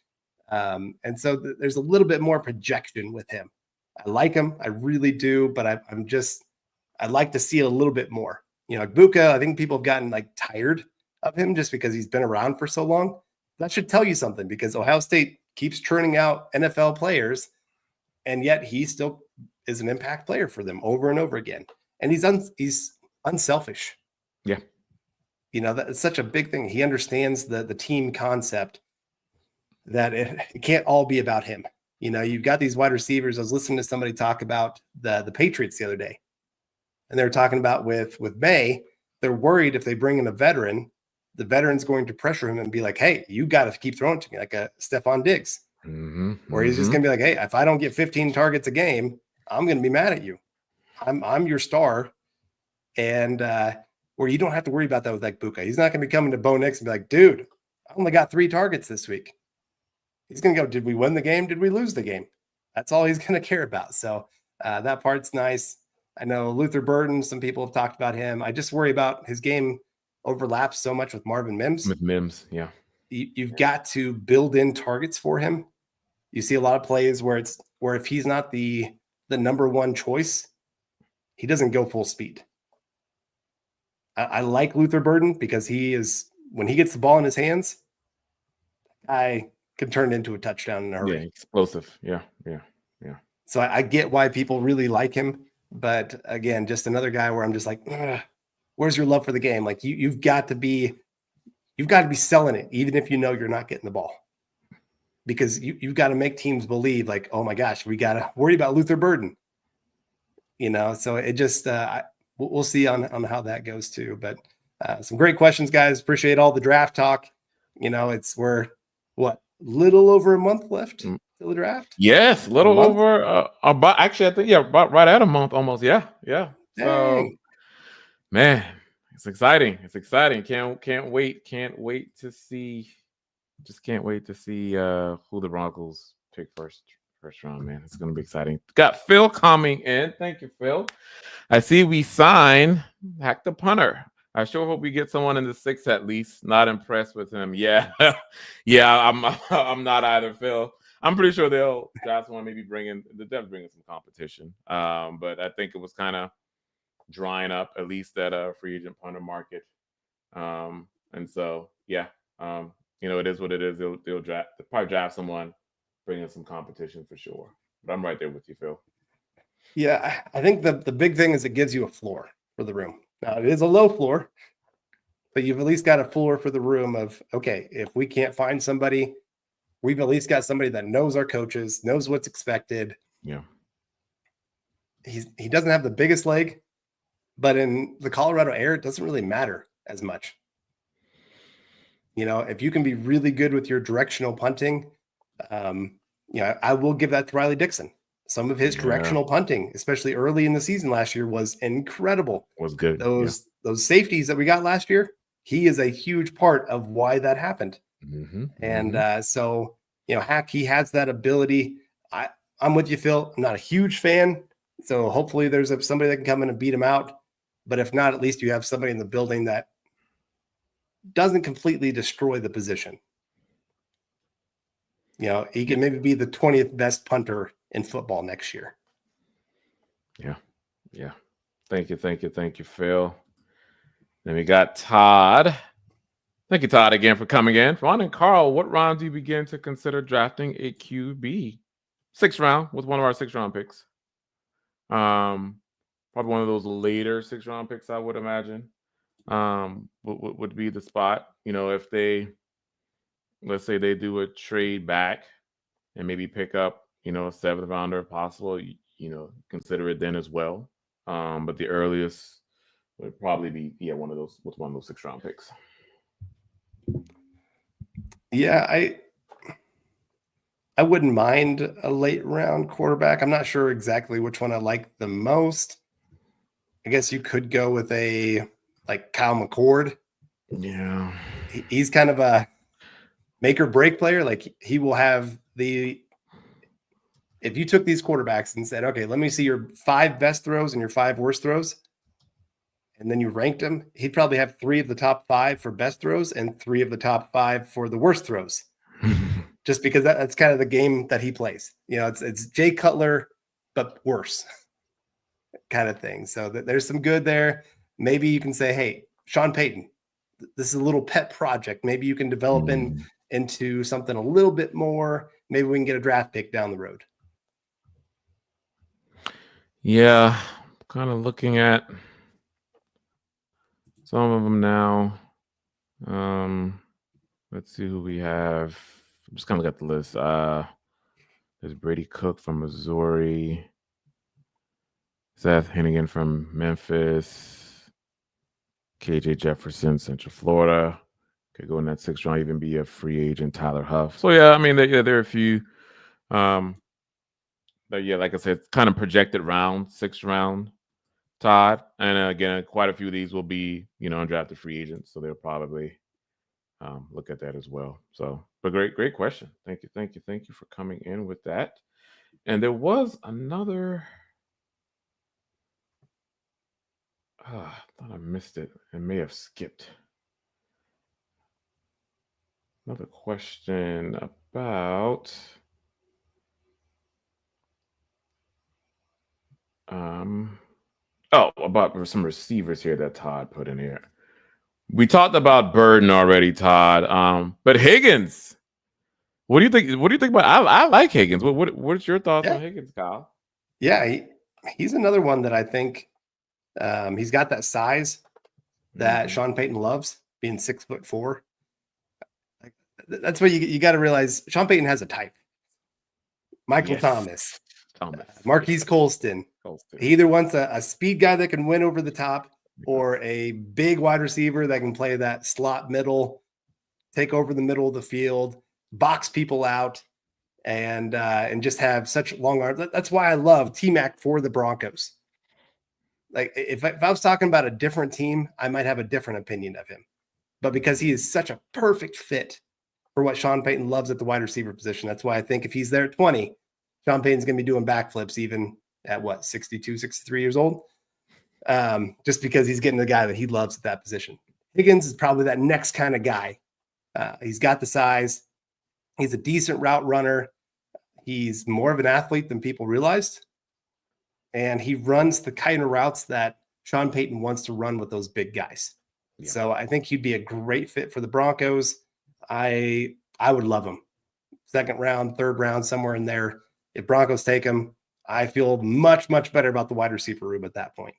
And so there's a little bit more projection with him. I like him, I really do, but I'd like to see a little bit more. Buka, I think people have gotten tired of him just because he's been around for so long. That should tell you something, because Ohio State keeps churning out NFL players, and yet he still is an impact player for them over and over again. And he's unselfish.
Yeah.
That's such a big thing. He understands the team concept, that it can't all be about him. You've got these wide receivers. I was listening to somebody talk about the Patriots the other day, and they were talking about with May, they're worried if they bring in a veteran, the veteran's going to pressure him and be like, hey, you got to keep throwing to me, like a Stephon Diggs, where he's just going to be like, hey, if I don't get 15 targets a game, I'm going to be mad at you. I'm your star. And where you don't have to worry about that with Buka. He's not going to be coming to Bo Nix and be like, dude, I only got 3 targets this week. He's going to go, did we win the game? Did we lose the game? That's all he's going to care about. So that part's nice. I know Luther Burden, some people have talked about him. I just worry about his game overlaps so much with Marvin Mims.
With Mims, yeah.
You've got to build in targets for him. You see a lot of plays where if he's not the number 1 choice, he doesn't go full speed. I like Luther Burden, because he is, when he gets the ball in his hands, I can turn it into a touchdown in a hurry.
Yeah, explosive. Yeah.
So I get why people really like him, but again, just another guy where I'm just like, where's your love for the game? Like, you've got to be selling it, even if you're not getting the ball, because you've got to make teams believe, like, oh my gosh, we got to worry about Luther Burden. So it just we'll see on how that goes too. But some great questions, guys. Appreciate all the draft talk. We're little over a month left till the draft.
Yes, a little over about, actually, I think, about right at a month almost. Yeah.
Dang.
So, man, it's exciting. Can't wait to see. Just can't wait to see who the Broncos pick first round, man. It's going to be exciting. Got Phil coming in. Thank you, Phil. I see we sign Hack the Punter. I sure hope we get someone in the 6 at least. Not impressed with him. Yeah. I'm not either, Phil. I'm pretty sure they'll draft someone, maybe bring in some competition. But I think it was kind of drying up, at least at a free agent punter market. And so, yeah, it is what it is. They'll probably draft someone, bring in some competition for sure. But I'm right there with you, Phil.
Yeah, I think the big thing is it gives you a floor for the room. Now, it is a low floor, but you've at least got a floor for the room of, okay, if we can't find somebody, we've at least got somebody that knows our coaches, knows what's expected.
Yeah.
He doesn't have the biggest leg, but in the Colorado air, it doesn't really matter as much. If you can be really good with your directional punting, I will give that to Riley Dixon. Some of his directional punting, especially early in the season last year, was incredible.
Was good.
Those safeties that we got last year, he is a huge part of why that happened. And so, Hack, he has that ability. I'm with you, Phil. I'm not a huge fan. So hopefully there's somebody that can come in and beat him out. But if not, at least you have somebody in the building that doesn't completely destroy the position. He can maybe be the 20th best punter in football next year.
Yeah. Thank you, Phil. Then we got Todd. Thank you, Todd, again for coming in. Ron and Carl, what round do you begin to consider drafting a QB? 6th round was one of our 6th-round picks. Probably one of those later 6th-round picks, I would imagine. Would be the spot. If let's say they do a trade back and maybe pick up, a 7th rounder if possible, consider it then as well. But the earliest would probably be one of those 6th-round picks.
Yeah, I wouldn't mind a late round quarterback. I'm not sure exactly which one I like the most. I guess you could go with like Kyle McCord.
Yeah.
He's kind of a make or break player. Like he will have if you took these quarterbacks and said, okay, let me see your 5 best throws and your 5 worst throws, and then you ranked them, he'd probably have 3 of the top 5 for best throws and 3 of the top 5 for the worst throws. Just because that's kind of the game that he plays. It's Jay Cutler, but worse kind of thing. So there's some good there. Maybe you can say, hey, Sean Payton, this is a little pet project. Maybe you can develop into something a little bit more. Maybe we can get a draft pick down the road.
Yeah, kind of looking at some of them now. Let's see who we have. I'm just gonna look at the list. There's Brady Cook from Missouri, Seth Hennigan from Memphis, KJ Jefferson, Central Florida. Could go in that 6th round, even be a free agent, Tyler Huff. So yeah, I mean, there are a few. But yeah, like I said, kind of projected round, 6th round, Todd. And again, quite a few of these will be, undrafted free agents. So they'll probably look at that as well. So, but great question. Thank you for coming in with that. And there was another. I thought I missed it. It may have skipped. Another question about. About some receivers here that Todd put in here. We talked about Burden already, Todd. But Higgins, what do you think? What do you think about? I like Higgins. What's your thoughts on Higgins, Kyle?
Yeah, he's another one that I think he's got that size that Sean Payton loves, being 6'4". That's what you got to realize. Sean Payton has a type. Michael Thomas. Marquise Colston. He either wants a speed guy that can win over the top or a big wide receiver that can play that slot middle, take over the middle of the field, box people out, and just have such long arms. That's why I love T-Mac for the Broncos. Like if I was talking about a different team, I might have a different opinion of him. But because he is such a perfect fit for what Sean Payton loves at the wide receiver position, that's why I think if he's there at 20, Sean Payton's going to be doing backflips even at 62, 63 years old, just because he's getting the guy that he loves at that position. Higgins is probably that next kind of guy. He's got the size. He's a decent route runner. He's more of an athlete than people realized. And he runs the kind of routes that Sean Payton wants to run with those big guys. Yeah. So I think he'd be a great fit for the Broncos. I would love him. 2nd round, 3rd round, somewhere in there. If Broncos take him, I feel much, much better about the wide receiver room at that point.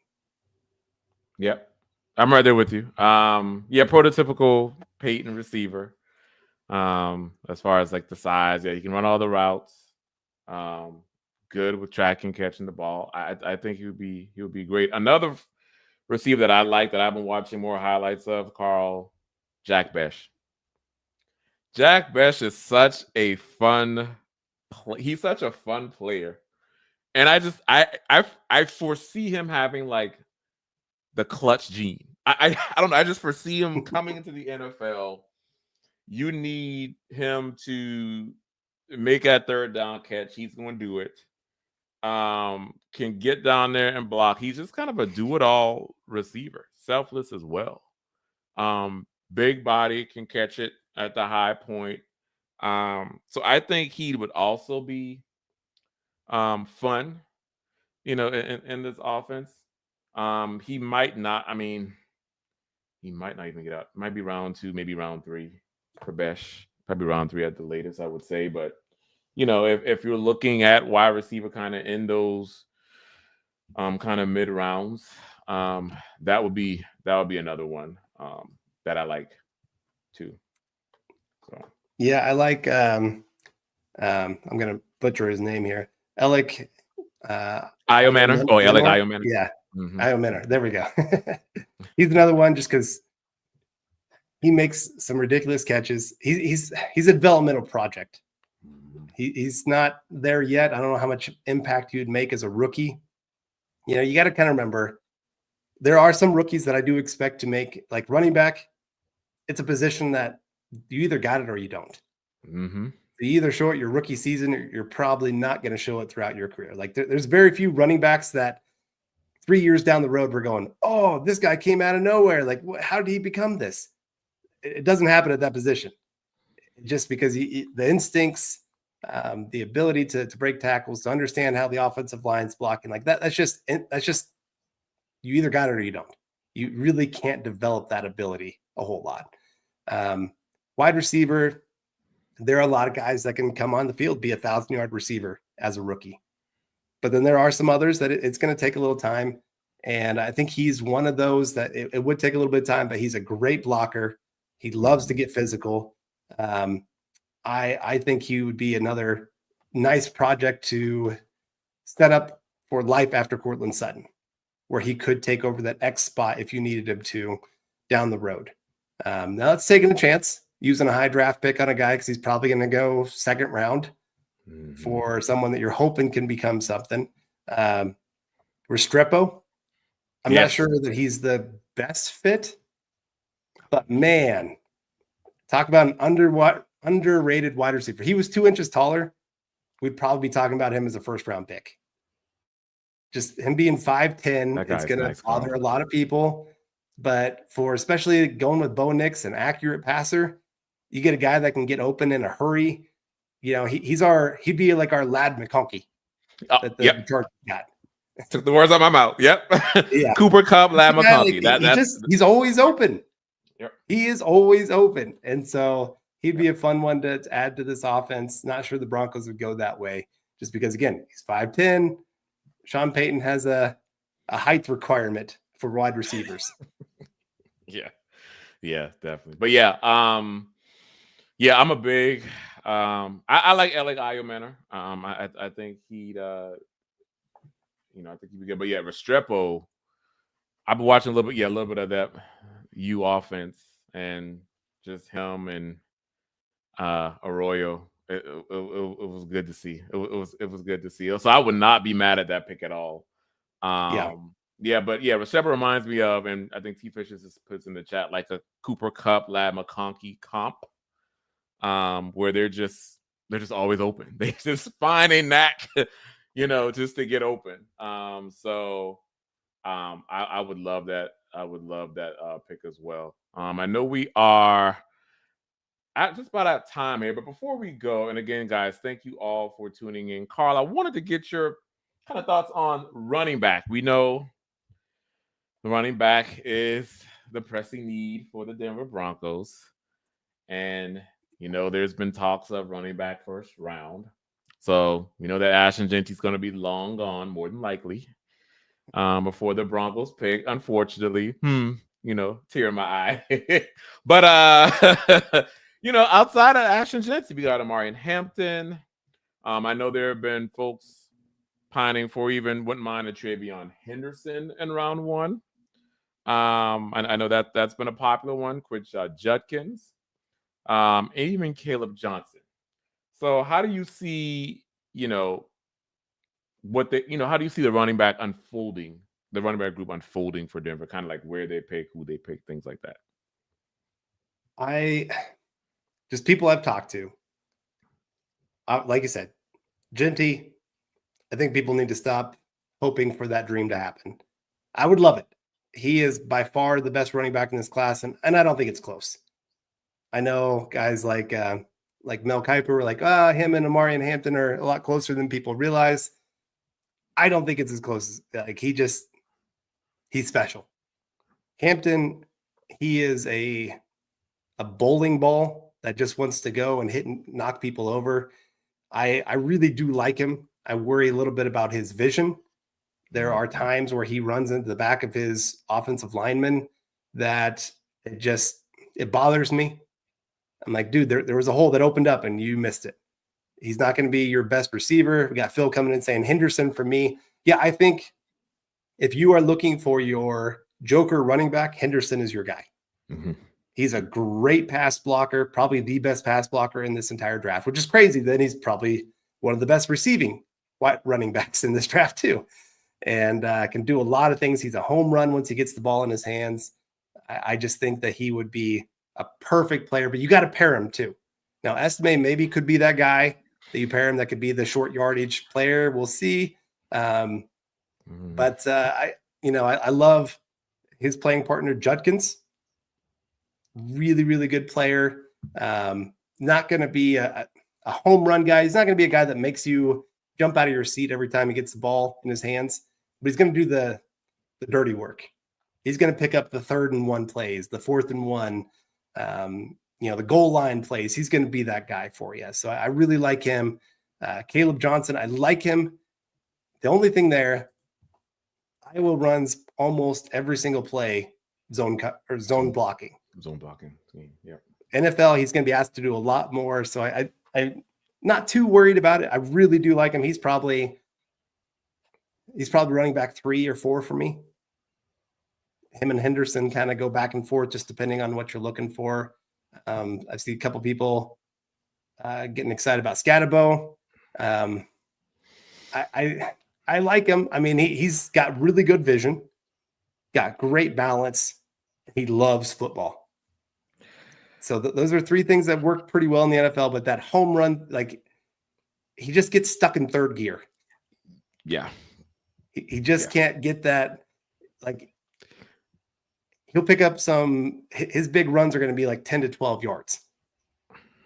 Yep. I'm right there with you. Prototypical Peyton receiver. As far as like the size, he can run all the routes. Good with tracking, catching the ball. I think he would be great. Another receiver that I like that I've been watching more highlights of, Carl, Jack Besh. Jack Besh is such a he's such a fun player. And I foresee him having like the clutch gene. I don't know. I just foresee him coming into the NFL. You need him to make that third down catch. He's going to do it. Can get down there and block. He's just kind of a do-it-all receiver, selfless as well. Big body, can catch it at the high point. So I think he would also be fun, in this offense. He might not. I mean, he might not even get out. Might be round 2, maybe round 3 for Besh. Probably round 3 at the latest, I would say. But if you're looking at wide receiver kind of in those kind of mid rounds, that would be another one that I like too. So
Yeah, I like I'm gonna butcher his name here. Alec
Manor. Oh, Alec Manor.
Yeah. Manor. There we go. He's another one just because he makes some ridiculous catches. He's a developmental project. He's not there yet. I don't know how much impact you'd make as a rookie. You got to kind of remember there are some rookies that I do expect to make, like running back. It's a position that you either got it or you don't. You either show it your rookie season, or you're probably not going to show it throughout your career. Like there's very few running backs that 3 years down the road we're going, oh, this guy came out of nowhere. Like, how did he become this? It doesn't happen at that position, just because the instincts, the ability to break tackles, to understand how the offensive line's blocking, like that. That's just you either got it or you don't. You really can't develop that ability a whole lot. Wide receiver, there are a lot of guys that can come on the field, be 1,000-yard receiver as a rookie. But then there are some others that it's going to take a little time. And I think he's one of those that it would take a little bit of time, but he's a great blocker. He loves to get physical. I think he would be another nice project to set up for life after Courtland Sutton, where he could take over that X spot if you needed him to down the road. Now it's taking a chance using a high draft pick on a guy because he's probably going to go second round for someone that you're hoping can become something. Restrepo, I'm not sure that he's the best fit, but man, talk about an underrated wide receiver. He was 2 inches taller. We'd probably be talking about him as a first round pick. Just him being 5'10", it's going to bother a lot of people. But for especially going with Bo Nix, an accurate passer, you get a guy that can get open in a hurry. He'd be like our Lad McConkey that the Chargers got.
Took the words out of my mouth. Yep. Yeah. Cooper Kupp, Lad McConkey.
He's always open.
Yep.
He is always open. And so he'd be a fun one to add to this offense. Not sure the Broncos would go that way just because, again, he's 5'10". Sean Payton has a height requirement for wide receivers.
Yeah, definitely. But I'm a big I like Alec Manor. I think he'd I think he'd be good. But Restrepo, I've been watching a little bit of that U offense and just him and Arroyo. It was good to see. It was good to see. So I would not be mad at that pick at all. Restrepo reminds me of, and I think T Fisher just puts in the chat, like a Cooper Kupp, Lad McConkey comp, where they're just always open. They just find a knack, just to get open. I would love that. I would love that pick as well. I know we are at just about that time here, but before we go, and again, guys, thank you all for tuning in. Carl, I wanted to get your kind of thoughts on running back. We know the running back is the pressing need for the Denver Broncos. And, there's been talks of running back first round. So, that Ashton Genty's going to be long gone, more than likely, before the Broncos pick, unfortunately. Tear in my eye. But, outside of Ashton Genty, we got Amari Hampton. I know there have been folks pining for wouldn't mind a Travion Henderson in round 1. I know that's been a popular one, which Judkins. and even Caleb Johnson. So how do you see, how do you see the running back unfolding, the running back group unfolding for Denver, kind of like where they pick, who they pick, things like that?
Just people I've talked to, like you said, Genty, I think people need to stop hoping for that dream to happen. I would love it. He is by far the best running back in this class, and I don't think it's close. I know guys like Mel Kiper were like, him and Amari and Hampton are a lot closer than people realize. I don't think it's as close as he's special. Hampton, he is a bowling ball that just wants to go and hit and knock people over. I really do like him. I worry a little bit about his vision. There are times where he runs into the back of his offensive lineman that it bothers me. I'm like, dude, there was a hole that opened up and you missed it. He's not going to be your best receiver. We got Phil coming in saying Henderson for me. Yeah, I think if you are looking for your joker running back, Henderson is your guy.
Mm-hmm.
He's a great pass blocker, probably the best pass blocker in this entire draft, which is crazy. Then he's probably one of the best receiving running backs in this draft too, and can do a lot of things. He's a home run once he gets the ball in his hands. I just think that he would be a perfect player, but you got to pair him too. Now, Estime maybe could be that guy that you pair him that could be the short yardage player. We'll see. But I love his playing partner, Judkins. Really, really good player. Not going to be a home run guy. He's not going to be a guy that makes you jump out of your seat every time he gets the ball in his hands, but he's going to do the dirty work. He's going to pick up the 3rd and 1 plays, the 4th and 1, the goal line plays. He's going to be that guy for you. So I really like him. Caleb Johnson, I like him. The only thing there, Iowa runs almost every single play zone blocking.
Zone blocking. Yeah.
NFL, he's going to be asked to do a lot more. So I'm not too worried about it. I really do like him. He's probably running back 3 or 4 for me. Him and Henderson kind of go back and forth, just depending on what you're looking for. I see a couple people getting excited about Scatterbo. I like him. I mean, he's got really good vision, got great balance. He loves football. So those are 3 things that work pretty well in the NFL, but that home run, he just gets stuck in 3rd gear.
Yeah.
He just can't get that. He'll pick up his big runs are going to be 10 to 12 yards.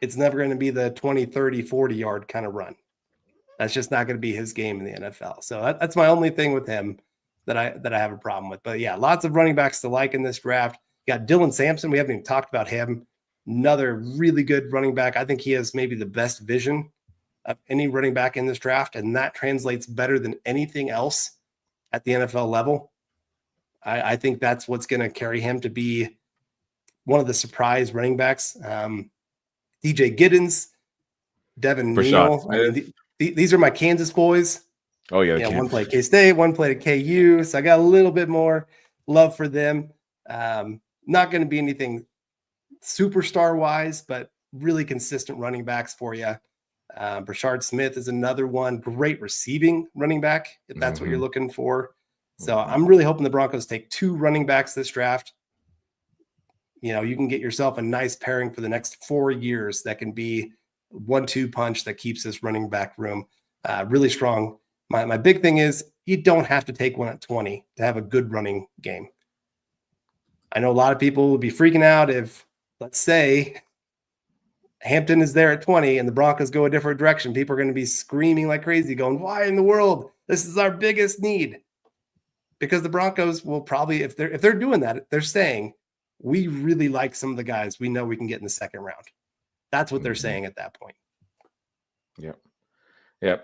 It's never going to be the 20, 30, 40 yard kind of run. That's just not going to be his game in the NFL. So that's my only thing with him that I have a problem with. But yeah, lots of running backs to like in this draft. You got Dylan Sampson. We haven't even talked about him. Another really good running back. I think he has maybe the best vision of any running back in this draft, and that translates better than anything else at the NFL level. I think that's what's going to carry him to be one of the surprise running backs. DJ Giddens, Devin Neal. I mean, these are my Kansas boys.
Oh, yeah.
Yeah, one played K-State, one played at KU. So I got a little bit more love for them. Not going to be anything superstar-wise, but really consistent running backs for you. Brashard Smith is another one. Great receiving running back, if that's what you're looking for. So I'm really hoping the Broncos take 2 running backs this draft. You can get yourself a nice pairing for the next 4 years that can be 1-2 punch that keeps this running back room really strong. My big thing is you don't have to take one at 20 to have a good running game. I know a lot of people will be freaking out if, let's say, Hampton is there at 20 and the Broncos go a different direction. People are going to be screaming like crazy going, why in the world? This is our biggest need. Because the Broncos will probably, if they're doing that, they're saying, we really like some of the guys we know we can get in the 2nd round. That's what they're saying at that point.
Yep.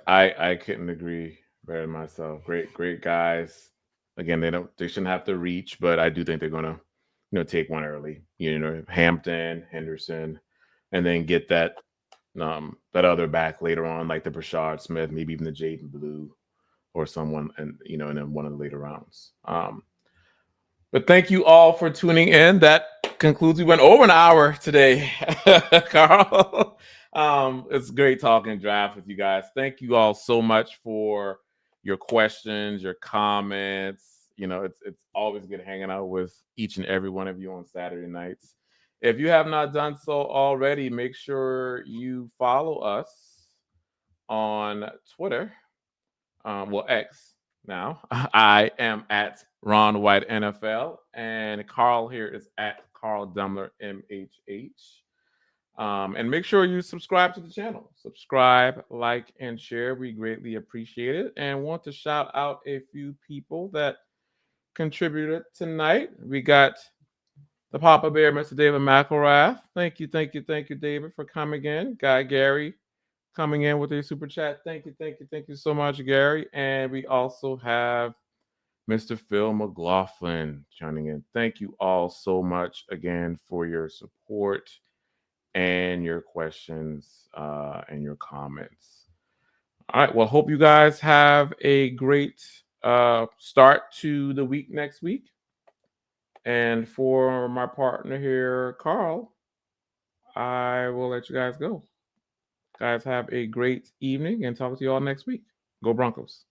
I couldn't agree better myself. Great guys. Again, they shouldn't have to reach, but I do think they're going to take one early. Hampton, Henderson, and then get that other back later on, like the Brashard Smith, maybe even the Jaden Blue or someone, and in one of the later rounds. But thank you all for tuning in. That concludes. We went over an hour today, Carl. It's great talking draft with you guys. Thank you all so much for your questions, your comments. It's always good hanging out with each and every one of you on Saturday nights. If you have not done so already, make sure you follow us on Twitter. X now. I am at Ron White NFL, and Carl here is at Carl Dumler MHH. And make sure you subscribe to the channel. Subscribe, like, and share. We greatly appreciate it. And want to shout out a few people that contributed tonight. We got the Papa Bear, Mr. David McElrath. Thank you, David, for coming in. Guy Gary coming in with a super chat. Thank you so much, Gary. And we also have Mr. Phil McLaughlin joining in. Thank you all so much again for your support and your questions and your comments. All right. Well, hope you guys have a great start to the week next week. And for my partner here, Carl, I will let you guys go. Guys, have a great evening and talk to you all next week. Go Broncos.